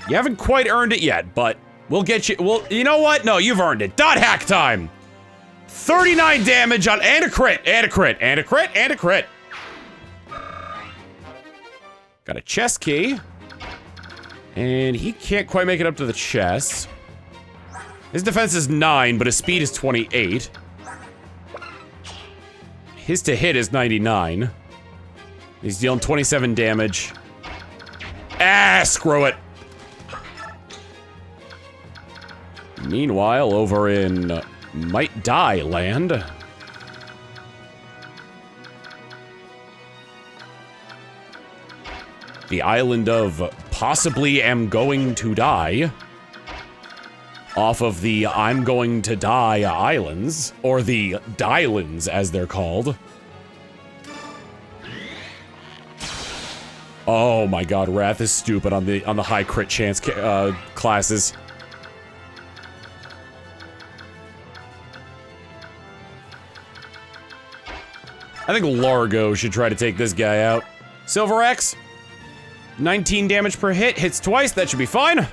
You haven't quite earned it yet, but we'll get you. Well, you know what? No, you've earned it. Dot hack time. 39 damage on and a crit, and a crit, and a crit, and a crit. Got a chest key, and he can't quite make it up to the chest. His defense is 9, but his speed is 28. His to hit is 99. He's dealing 27 damage. Ah, screw it. Meanwhile, over in Might Die land, the island of Possibly Am Going to Die, off of the I'm Going to Die Islands, or the Dylands as they're called. Oh my god, Wrath is stupid on the high crit chance classes. I think Largo should try to take this guy out. Silver X, 19 damage per hit, hits twice, that should be fine.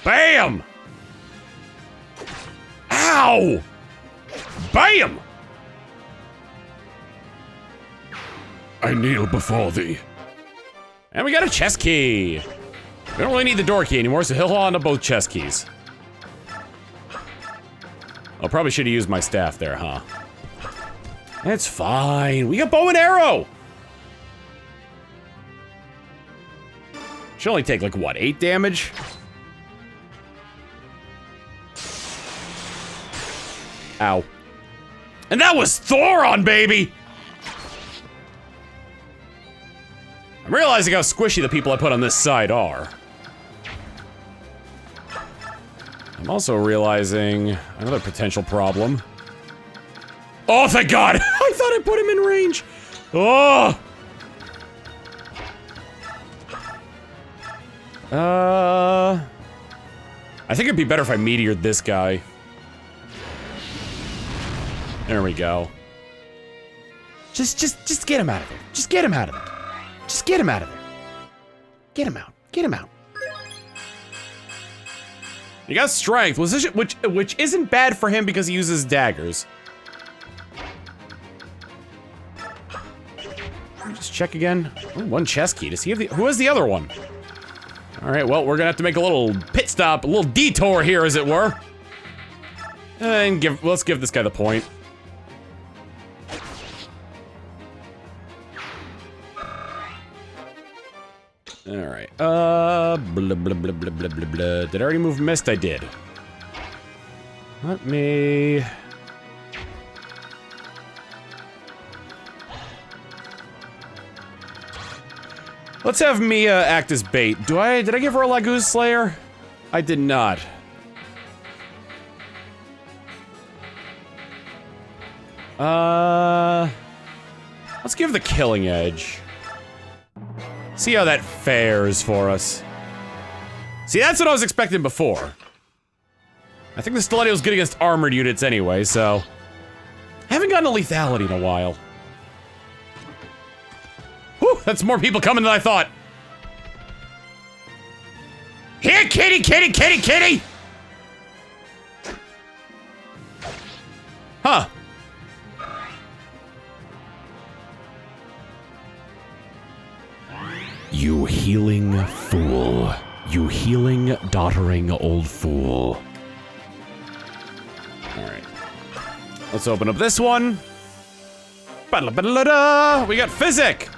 Bam! Ow! Bam! I kneel before thee. And we got a chest key. We don't really need the door key anymore, so he'll hold on to both chest keys. I probably should have used my staff there, huh? It's fine. We got bow and arrow! Should only take, like, what, 8 damage? Ow. And that was Thoron, baby! I'm realizing how squishy the people I put on this side are. I'm also realizing another potential problem. Oh, thank God! I thought I put him in range! Oh! I think it'd be better if I meteored this guy. There we go. Just get him out of there. Just get him out of there. Just get him out of there. Get him out. Get him out. He got strength, which isn't bad for him because he uses daggers. Just check again. Ooh, one chest key. Does he have the? Who has the other one? All right. Well, we're gonna have to make a little pit stop, a little detour here, as it were, and let's give this guy the point. All right. Blah, blah, blah, blah, blah, blah, blah. Did I already move Mist? I did. Let me. Let's have Mia act as bait. Did I give her a Laguz Slayer? I did not. Let's give the Killing Edge. See how that fares for us. See, that's what I was expecting before. I think the Stiletto's good against armored units anyway, so. I haven't gotten a lethality in a while. Whew, that's more people coming than I thought. Here, kitty, kitty, kitty, kitty! Huh. You healing fool. You healing, doddering old fool. Alright. Let's open up this one. We got Physic!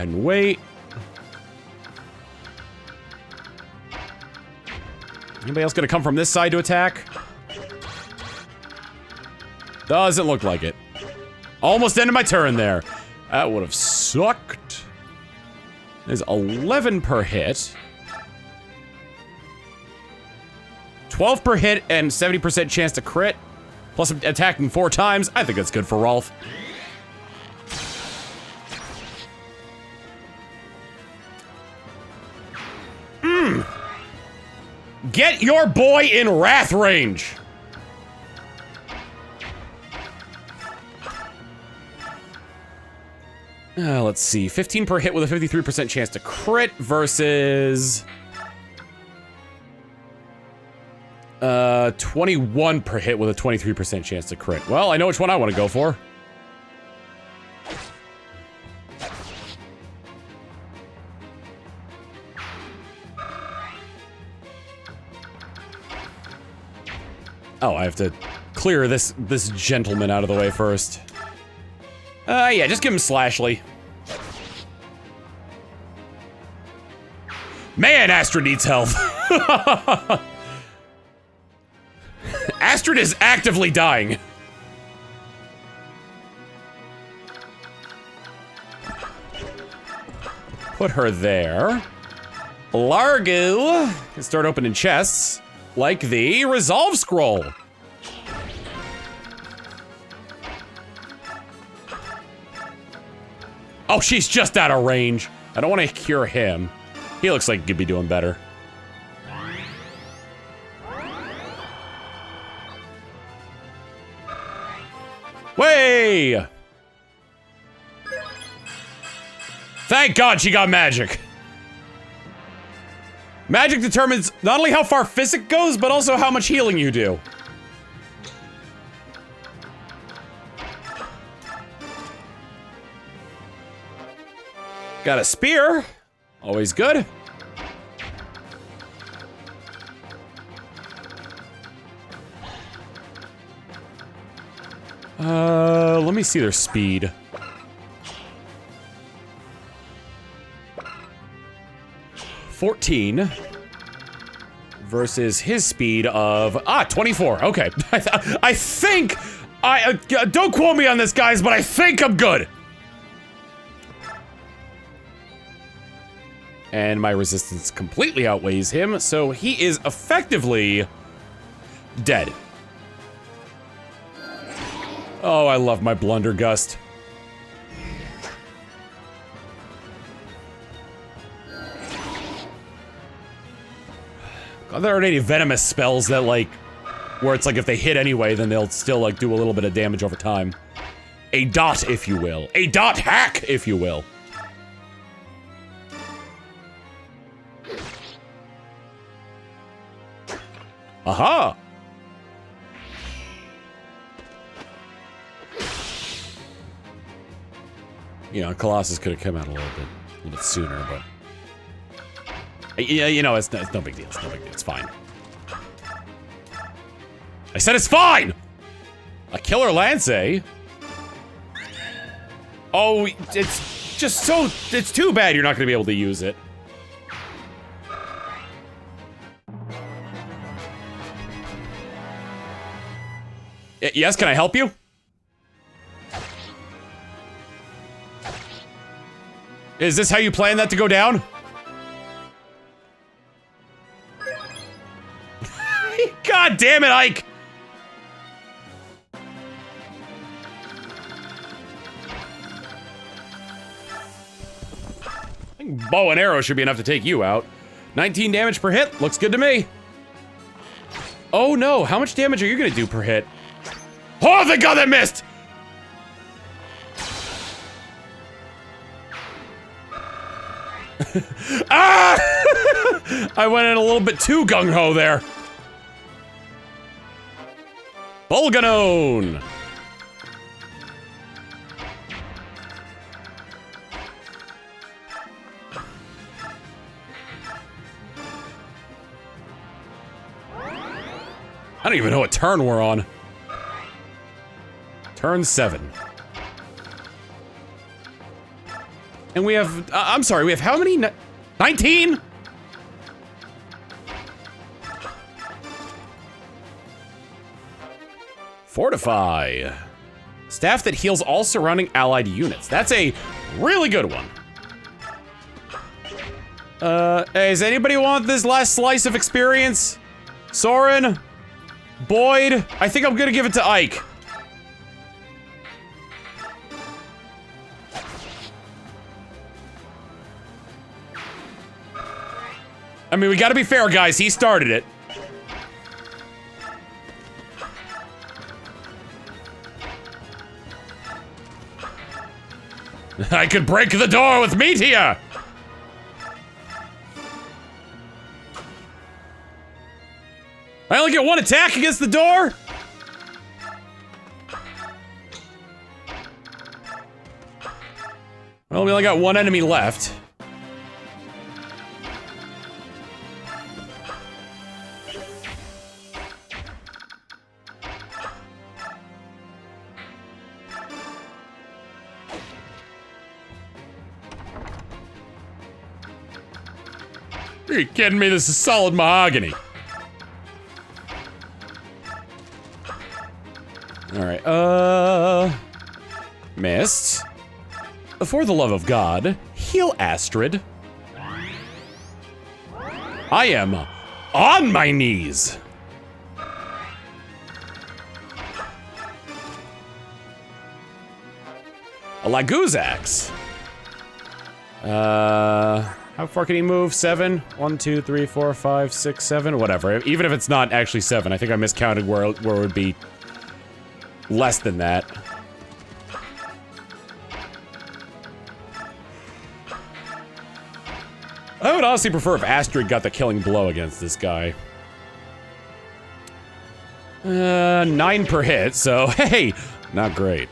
ahead and wait. Anybody else gonna come from this side to attack? Doesn't look like it. Almost ended my turn there. That would have sucked. There's 11 per hit. 12 per hit and 70% chance to crit. Plus attacking 4 times. I think that's good for Rolf. Get your boy in wrath range. Let's see. 15 per hit with a 53% chance to crit versus 21 per hit with a 23% chance to crit. Well, I know which one I want to go for. Oh, I have to clear this gentleman out of the way first. Yeah, just give him Slashly. Man, Astrid needs health. Astrid is actively dying. Put her there. Largo can start opening chests. Like the Resolve Scroll. Oh, she's just out of range. I don't want to cure him. He looks like he could be doing better. Way! Thank God she got magic. Magic determines not only how far physic goes, but also how much healing you do. Got a spear. Always good. Let me see their speed. (14) versus his speed of 24. Okay, I think don't quote me on this, guys, but I think I'm good. And my resistance completely outweighs him, so he is effectively dead. Oh, I love my Blundergust. God, there aren't any venomous spells that, like, where it's like if they hit anyway, then they'll still, like, do a little bit of damage over time. A dot, if you will. A dot hack, if you will. Aha! You know, Colossus could have come out a little bit sooner, but... Yeah, you know, it's no big deal. It's no big deal. It's fine. I said it's fine! A killer lance, eh? Oh, it's just so... It's too bad you're not gonna be able to use it. Yes, can I help you? Is this how you plan that to go down? God damn it, Ike! I think bow and arrow should be enough to take you out. 19 damage per hit, looks good to me. Oh no, how much damage are you gonna do per hit? Oh, thank God that missed! Ah! I went in a little bit too gung-ho there. Bolganone! I don't even know what turn we're on. Turn 7. And we have, I'm sorry, we have how many? 19? Fortify. Staff that heals all surrounding allied units. That's a really good one. Hey, does anybody want this last slice of experience? Soren? Boyd? I think I'm gonna give it to Ike. I mean, we gotta be fair, guys. He started it. I could break the door with Meteor! I only get one attack against the door? Well, we only got one enemy left. Are you kidding me? This is solid mahogany. Alright, missed. For the love of God, heal Astrid. I am on my knees. A Laguzak's. How far can he move? 7? 1, 2, 3, 4, 5, 6, 7, whatever. Even if it's not actually 7, I think I miscounted where it would be less than that. I would honestly prefer if Astrid got the killing blow against this guy. 9 per hit, so hey, not great.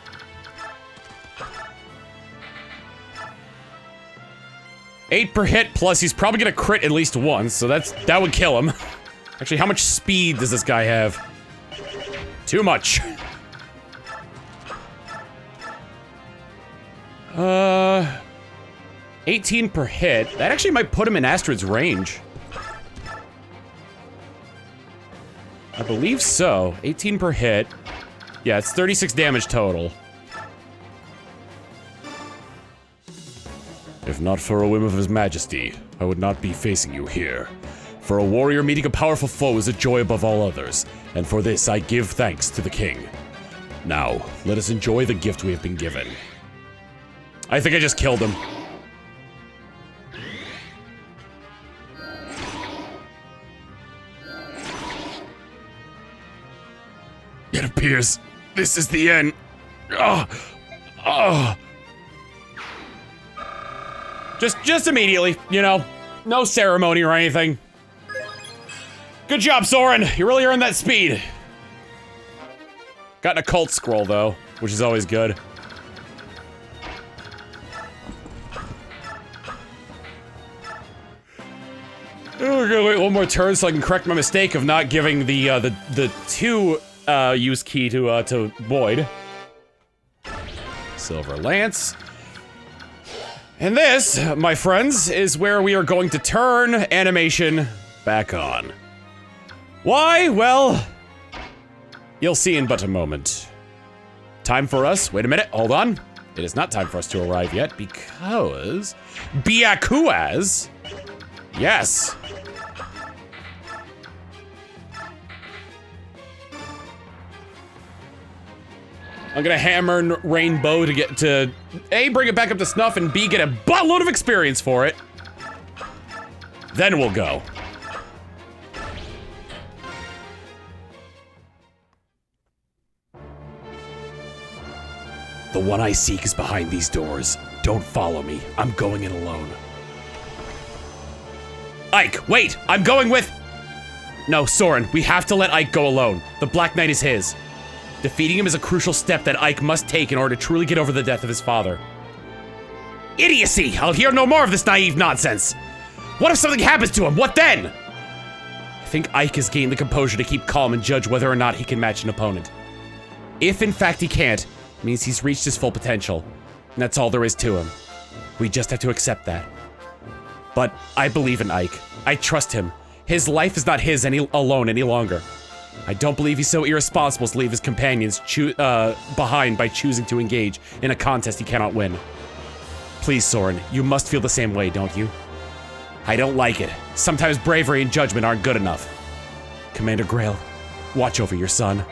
Eight per hit, plus he's probably gonna crit at least once, so that would kill him. Actually, how much speed does this guy have? Too much. 18 per hit. That actually might put him in Astrid's range. I believe so. 18 per hit. Yeah, it's 36 damage total. If not for a whim of His Majesty, I would not be facing you here. For a warrior meeting a powerful foe is a joy above all others, and for this I give thanks to the king. Now, let us enjoy the gift we have been given. I think I just killed him. It appears this is the end. Just immediately, you know, no ceremony or anything. Good job, Soren. You really earned that speed. Got an occult scroll though, which is always good. We're gonna wait one more turn so I can correct my mistake of not giving the 2 use key to Boyd. Silver Lance. And this, my friends, is where we are going to turn animation back on. Why? Well, you'll see in but a moment. Time for us, wait a minute, hold on. It is not time for us to arrive yet because Byakuaz, yes. I'm gonna hammer Rainbow to get to A, bring it back up to snuff, and B, get a buttload of experience for it. Then we'll go. The one I seek is behind these doors. Don't follow me. I'm going in alone. Ike, wait! I'm going with... No, Soren, we have to let Ike go alone. The Black Knight is his. Defeating him is a crucial step that Ike must take in order to truly get over the death of his father. Idiocy! I'll hear no more of this naive nonsense! What if something happens to him? What then? I think Ike has gained the composure to keep calm and judge whether or not he can match an opponent. If in fact he can't, it means he's reached his full potential. And that's all there is to him. We just have to accept that. But I believe in Ike. I trust him. His life is not his alone any longer. I don't believe he's so irresponsible as to leave his companions behind by choosing to engage in a contest he cannot win. Please, Soren, you must feel the same way, don't you? I don't like it. Sometimes bravery and judgment aren't good enough. Commander Grail, watch over your son.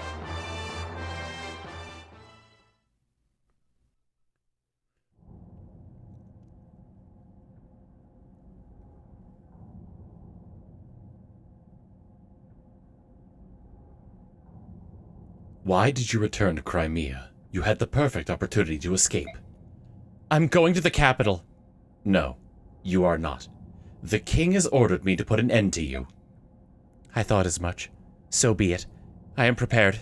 Why did you return to Crimea? You had the perfect opportunity to escape. I'm going to the capital. No, you are not. The king has ordered me to put an end to you. I thought as much. So be it. I am prepared.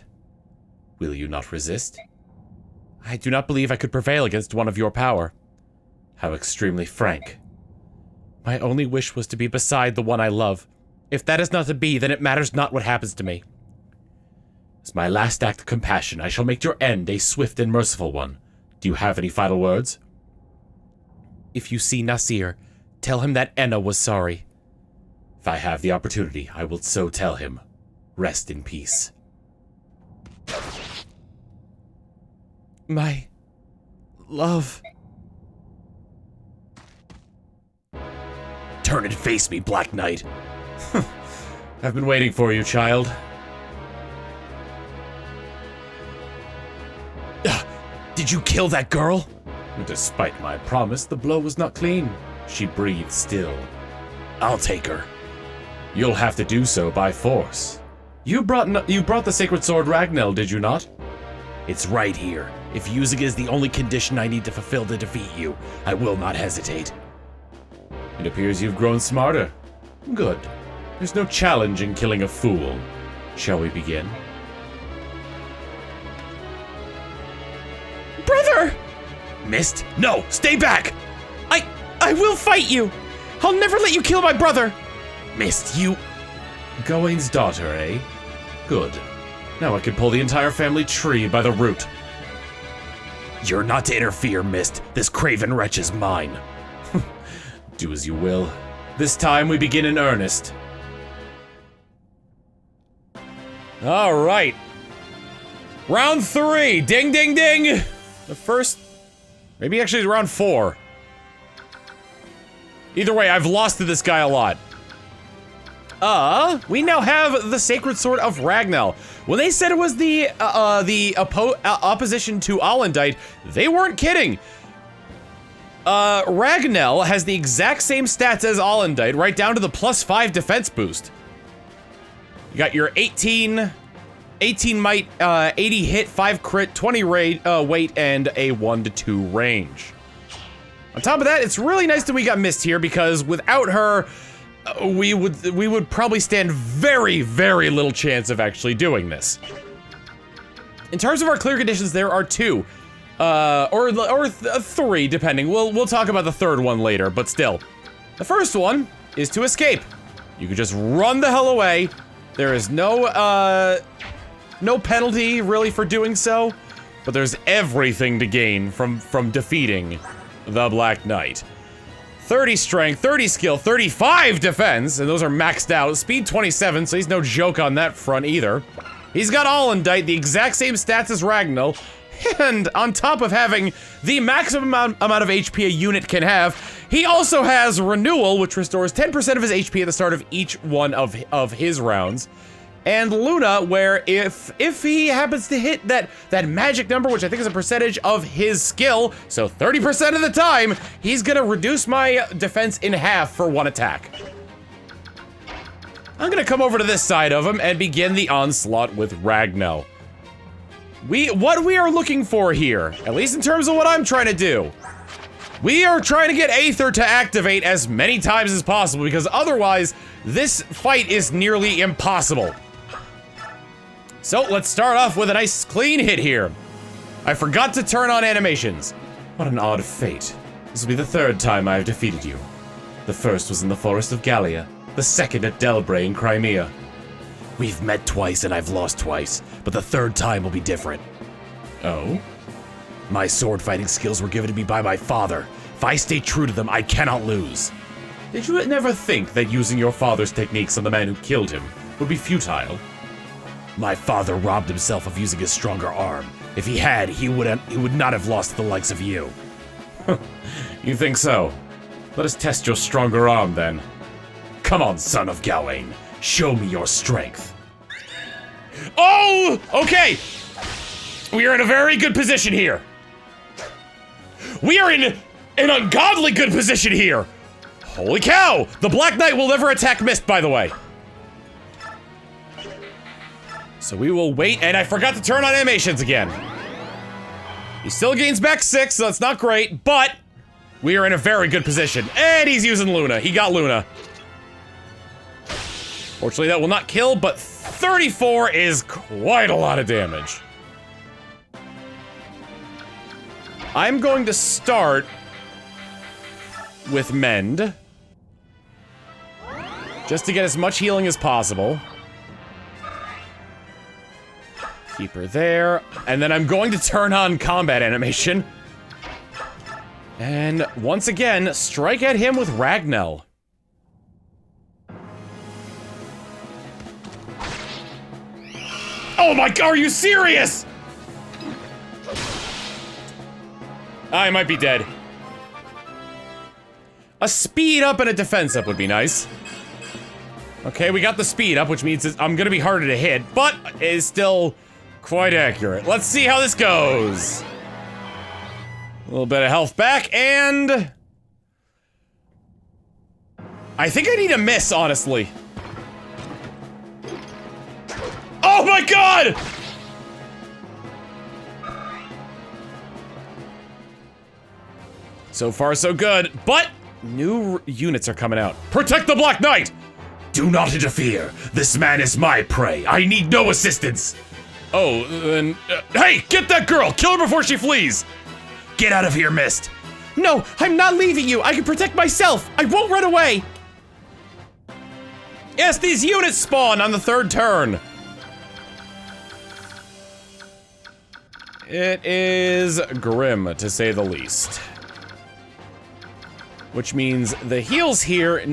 Will you not resist? I do not believe I could prevail against one of your power. How extremely frank. My only wish was to be beside the one I love. If that is not to be, then it matters not what happens to me. As my last act of compassion, I shall make your end a swift and merciful one. Do you have any final words? If you see Nasir, tell him that Enna was sorry. If I have the opportunity, I will so tell him. Rest in peace. My love. Turn and face me, Black Knight. I've been waiting for you, child. Did you kill that girl? Despite my promise, the blow was not clean. She breathed still. I'll take her. You'll have to do so by force. You brought the sacred sword Ragnell, did you not? It's right here. If using it is the only condition I need to fulfill to defeat you, I will not hesitate. It appears you've grown smarter. Good. There's no challenge in killing a fool. Shall we begin? Brother! Mist? No! Stay back! I will fight you! I'll never let you kill my brother! Mist, you... Gawain's daughter, eh? Good. Now I can pull the entire family tree by the root. You're not to interfere, Mist. This craven wretch is mine. Do as you will. This time we begin in earnest. All right. Round 3. Ding, ding, ding. The first... Maybe actually it's round 4. Either way, I've lost to this guy a lot. We now have the Sacred Sword of Ragnell. When they said it was the opposition to Allendite, they weren't kidding. Ragnell has the exact same stats as Allendite, right down to the +5 defense boost. You got your 18 might, 80 hit, 5 crit, 20 weight, and a 1 to 2 range. On top of that, it's really nice that we got Mist here, because without her, we would probably stand very, very little chance of actually doing this. In terms of our clear conditions, there are 2. Or 3, depending. We'll talk about the third one later, but still. The first one is to escape. You can just run the hell away. There is no penalty, really, for doing so, but there's everything to gain from defeating the Black Knight. 30 strength, 30 skill, 35 defense, and those are maxed out. Speed 27, so he's no joke on that front either. He's got Allendite, the exact same stats as Ragnall, and on top of having the maximum amount of HP a unit can have, he also has Renewal, which restores 10% of his HP at the start of each one of his rounds. And Luna, where if he happens to hit that magic number, which I think is a percentage of his skill, so 30% of the time, he's gonna reduce my defense in half for 1 attack. I'm gonna come over to this side of him and begin the onslaught with Ragnell. What we are looking for here, at least in terms of what I'm trying to do, we are trying to get Aether to activate as many times as possible, because otherwise, this fight is nearly impossible. So let's start off with a nice clean hit here. I forgot to turn on animations. What an odd fate. This will be the 3rd time I have defeated you. The first was in the forest of Gallia, the second at Delbray in Crimea. We've met twice and I've lost twice, but the 3rd time will be different. Oh? My sword fighting skills were given to me by my father, If I stay true to them, I cannot lose. Did you never think that using your father's techniques on the man who killed him would be futile? My father robbed himself of using his stronger arm. If he had, he would not have lost the likes of you. You think so? Let us test your stronger arm, then. Come on, son of Gawain. Show me your strength. Oh! Okay! We are in a very good position here. We are in an ungodly good position here! Holy cow! The Black Knight will never attack Mist, by the way. So we will wait, and I forgot to turn on animations again. He still gains back 6, so that's not great, but we are in a very good position. And he's using Luna. He got Luna. Fortunately, that will not kill, but 34 is quite a lot of damage. I'm going to start with Mend, just to get as much healing as possible. Keep her there, and then I'm going to turn on combat animation. And once again, strike at him with Ragnell. Oh my god, are you serious? I might be dead. A speed up and a defense up would be nice. Okay, we got the speed up, which means I'm gonna be harder to hit, but is still quite accurate. Let's see how this goes. A little bit of health back, and I think I need a miss, honestly. Oh my god! So far, so good, but new units are coming out. Protect the Black Knight! Do not interfere. This man is my prey. I need no assistance. Oh, then, hey, get that girl! Kill her before she flees! Get out of here, Mist. No, I'm not leaving you. I can protect myself. I won't run away. Yes, these units spawn on the 3rd turn. It is grim, to say the least. Which means the heals here,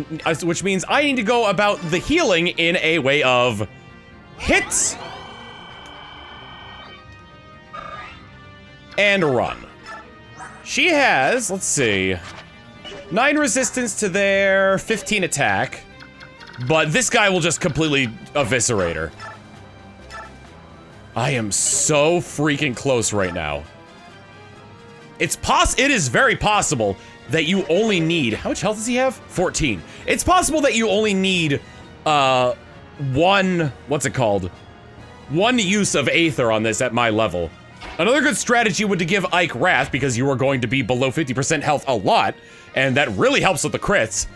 which means I need to go about the healing in a way of hits and run. She has, let's see, 9 resistance to their 15 attack, but this guy will just completely eviscerate her. I am so freaking close right now. It is very possible that you only need, how much health does he have? 14. It's possible that you only need, one use of Aether on this at my level. Another good strategy would to give Ike Wrath, because you are going to be below 50% health a lot, and that really helps with the crits.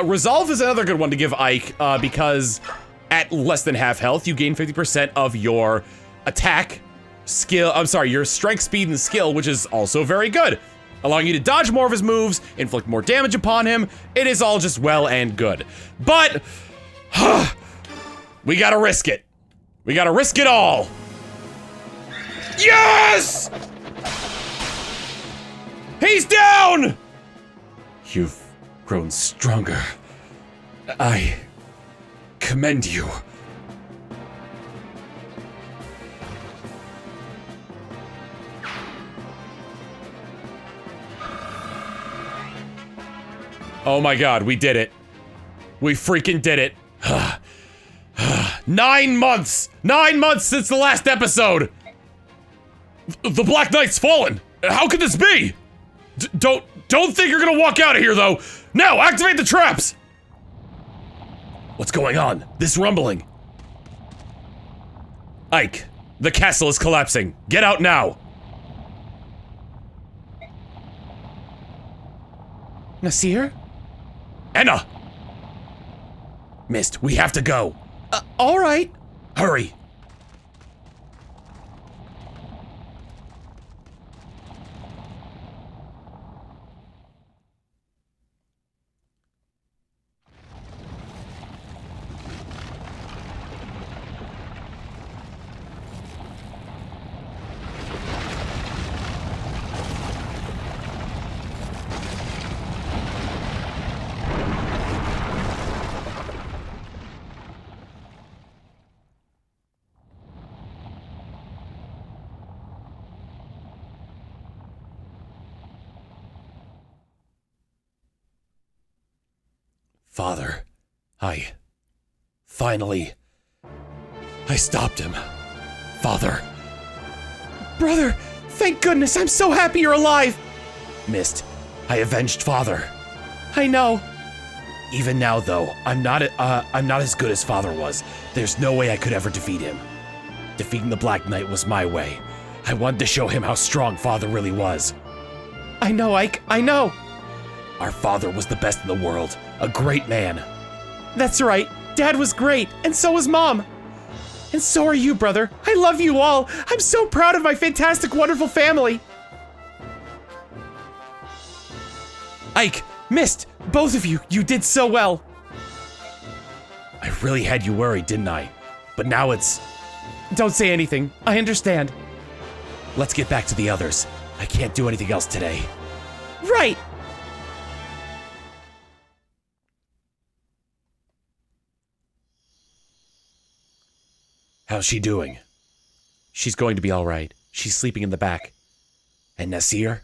Resolve is another good one to give Ike, because at less than half health, you gain 50% of your attack, skill, your strength, speed, and skill, which is also very good. Allowing you to dodge more of his moves, inflict more damage upon him. It is all just well and good. But, we gotta risk it. We gotta risk it all. Yes! He's down! You've grown stronger. I commend you. Oh my god, we did it. We freaking did it. 9 months! 9 months since the last episode! The Black Knight's fallen! How could this be? Don't think you're gonna walk out of here, though! Now, activate the traps! What's going on? This rumbling. Ike, the castle is collapsing. Get out now! Nasir? Enna! Mist, we have to go. Alright. Hurry. Father, finally, I stopped him. Father. Brother, thank goodness, I'm so happy you're alive. Mist, I avenged Father. I know. Even now, though, I'm not as good as Father was. There's no way I could ever defeat him. Defeating the Black Knight was my way. I wanted to show him how strong Father really was. I know, Ike, I know. Our father was the best in the world, a great man. That's right, Dad was great, and so was Mom. And so are you, brother. I love you all. I'm so proud of my fantastic, wonderful family. Ike, Mist, both of you, you did so well. I really had you worried, didn't I? But now it's... Don't say anything, I understand. Let's get back to the others. I can't do anything else today. Right! How's she doing? She's going to be all right. She's sleeping in the back. And Nasir?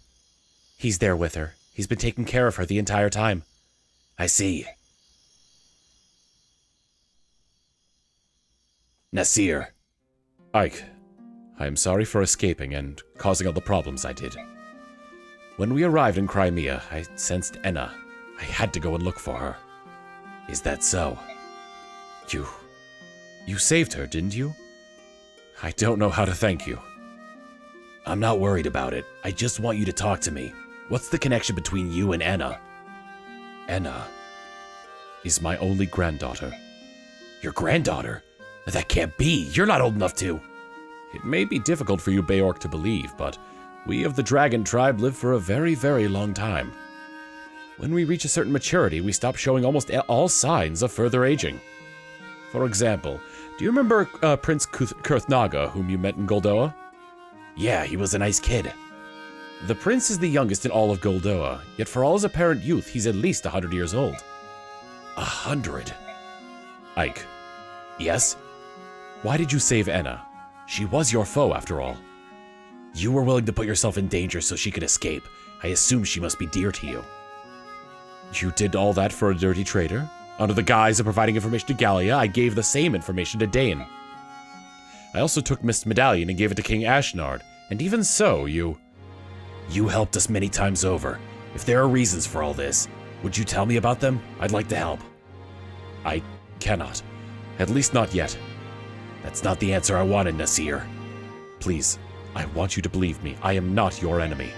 He's there with her. He's been taking care of her the entire time. I see. Nasir. Ike, I am sorry for escaping and causing all the problems I did. When we arrived in Crimea, I sensed Enna. I had to go and look for her. Is that so? You saved her, didn't you? I don't know how to thank you. I'm not worried about it. I just want you to talk to me. What's the connection between you and Enna? Enna is my only granddaughter. Your granddaughter? That can't be. You're not old enough to. It may be difficult for you Beork to believe, but we of the Dragon Tribe live for a very, very long time. When we reach a certain maturity, we stop showing almost all signs of further aging. For example, do you remember Prince Kurthnaga, whom you met in Goldoa? Yeah, he was a nice kid. The prince is the youngest in all of Goldoa, yet for all his apparent youth, he's at least 100 years old. 100? Ike. Yes? Why did you save Enna? She was your foe, after all. You were willing to put yourself in danger so she could escape. I assume she must be dear to you. You did all that for a dirty traitor? Under the guise of providing information to Gallia, I gave the same information to Dain. I also took Mist's medallion and gave it to King Ashnard, and even so, You helped us many times over. If there are reasons for all this, would you tell me about them? I'd like to help. I cannot. At least not yet. That's not the answer I wanted, Nasir. Please, I want you to believe me. I am not your enemy.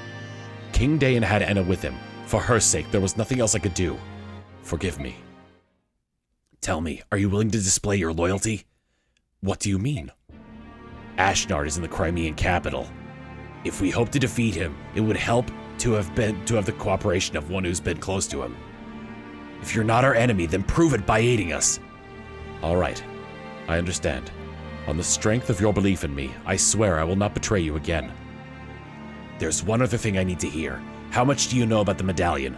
King Dain had Enna with him. For her sake, there was nothing else I could do. Forgive me. Tell me, are you willing to display your loyalty? What do you mean? Ashnard is in the Crimean capital. If we hope to defeat him, it would help to have the cooperation of one who's been close to him. If you're not our enemy, then prove it by aiding us. All right, I understand. On the strength of your belief in me, I swear I will not betray you again. There's one other thing I need to hear. How much do you know about the medallion?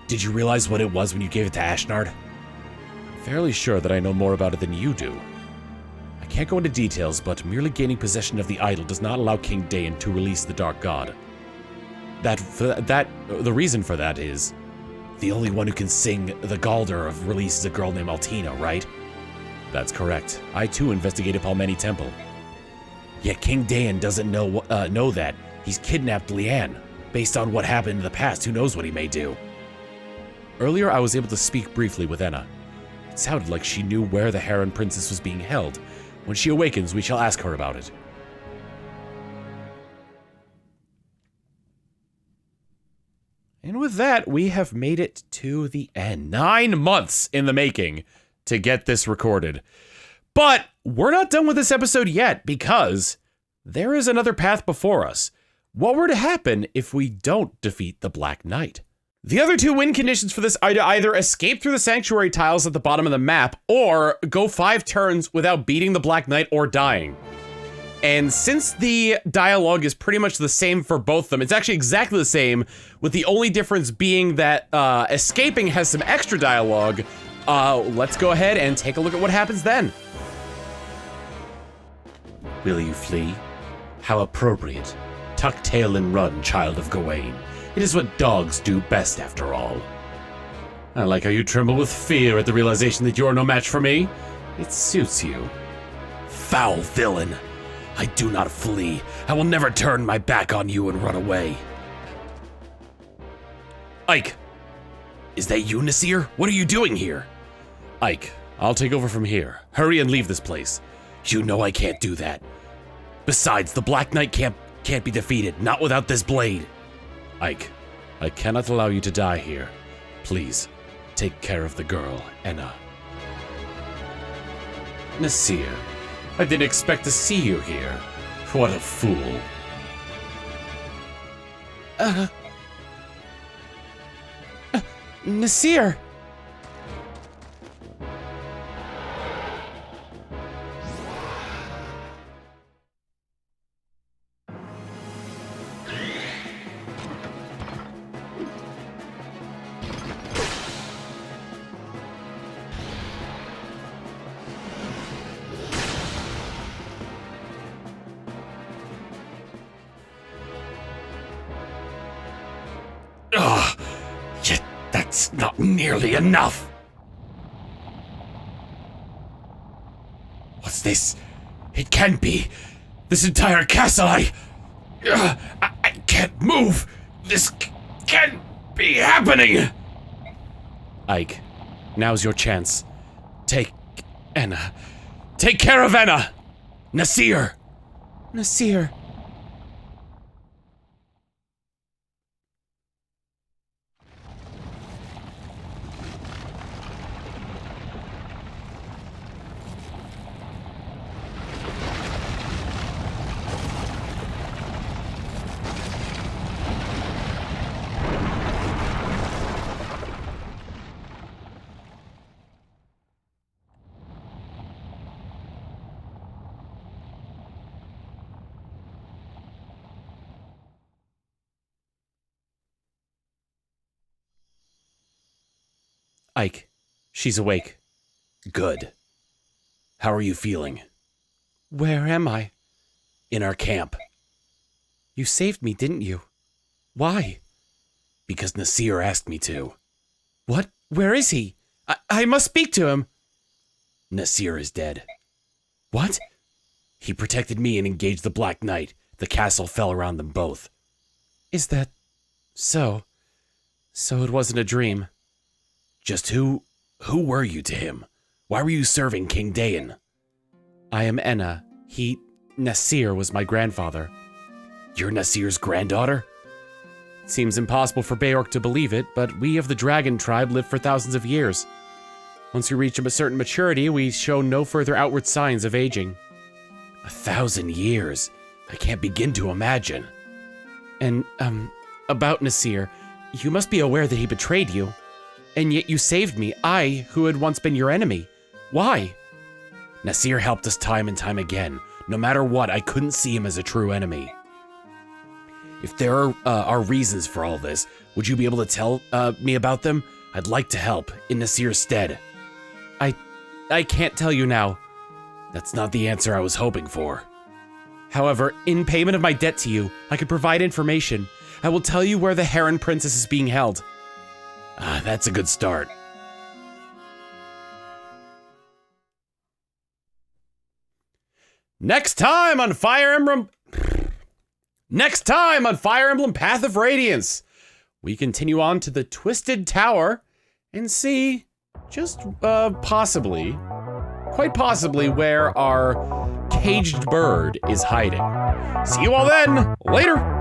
Did you realize what it was when you gave it to Ashnard? I'm fairly sure that I know more about it than you do. I can't go into details, but merely gaining possession of the idol does not allow King Dain to release the Dark God. The reason for that is... The only one who can sing the Galder of release is a girl named Altina, right? That's correct. I too investigated Palmeni Temple. Yet King Dain doesn't know that. He's kidnapped Leanne. Based on what happened in the past, who knows what he may do. Earlier, I was able to speak briefly with Enna. It sounded like she knew where the Heron Princess was being held. When she awakens, we shall ask her about it. And with that, we have made it to the end. 9 months in the making to get this recorded. But we're not done with this episode yet, because there is another path before us. What were to happen if we don't defeat the Black Knight? The other two win conditions for this are to either escape through the sanctuary tiles at the bottom of the map, or go 5 turns without beating the Black Knight or dying. And since the dialogue is pretty much the same for both of them, it's actually exactly the same, with the only difference being that escaping has some extra dialogue. Let's go ahead and take a look at what happens then. Will you flee? How appropriate. Tuck tail and run, child of Gawain. It is what dogs do best, after all. I like how you tremble with fear at the realization that you're no match for me. It suits you. Foul villain! I do not flee. I will never turn my back on you and run away. Ike! Is that you, Nasir? What are you doing here? Ike, I'll take over from here. Hurry and leave this place. You know I can't do that. Besides, the Black Knight can't be defeated, not without this blade. Ike, I cannot allow you to die here. Please, take care of the girl, Enna. Nasir, I didn't expect to see you here. What a fool. Nasir! Ugh! Yet that's not nearly enough! What's this? It can't be! This entire castle, I can't move! This can't be happening! Ike, now's your chance. Take Enna. Take care of Enna! Nasir! Nasir! Ike, she's awake. Good. How are you feeling? Where am I? In our camp. You saved me, didn't you? Why? Because Nasir asked me to. What? Where is he? I must speak to him. Nasir is dead. What? He protected me and engaged the Black Knight. The castle fell around them both. Is that so? So it wasn't a dream. Just who were you to him? Why were you serving King Dayan? I am Enna. Nasir was my grandfather. You're Nasir's granddaughter? It seems impossible for Beork to believe it, but we of the Dragon Tribe live for thousands of years. Once we reach a certain maturity, we show no further outward signs of aging. 1,000 years? I can't begin to imagine. And, about Nasir, you must be aware that he betrayed you. And yet you saved me, I, who had once been your enemy. Why? Nasir helped us time and time again. No matter what, I couldn't see him as a true enemy. If there are reasons for all this, would you be able to tell me about them? I'd like to help, in Nasir's stead. I can't tell you now. That's not the answer I was hoping for. However, in payment of my debt to you, I could provide information. I will tell you where the Heron Princess is being held. That's a good start. Next time on Fire Emblem Path of Radiance, we continue on to the Twisted Tower and see just quite possibly where our caged bird is hiding. See you all then. Later.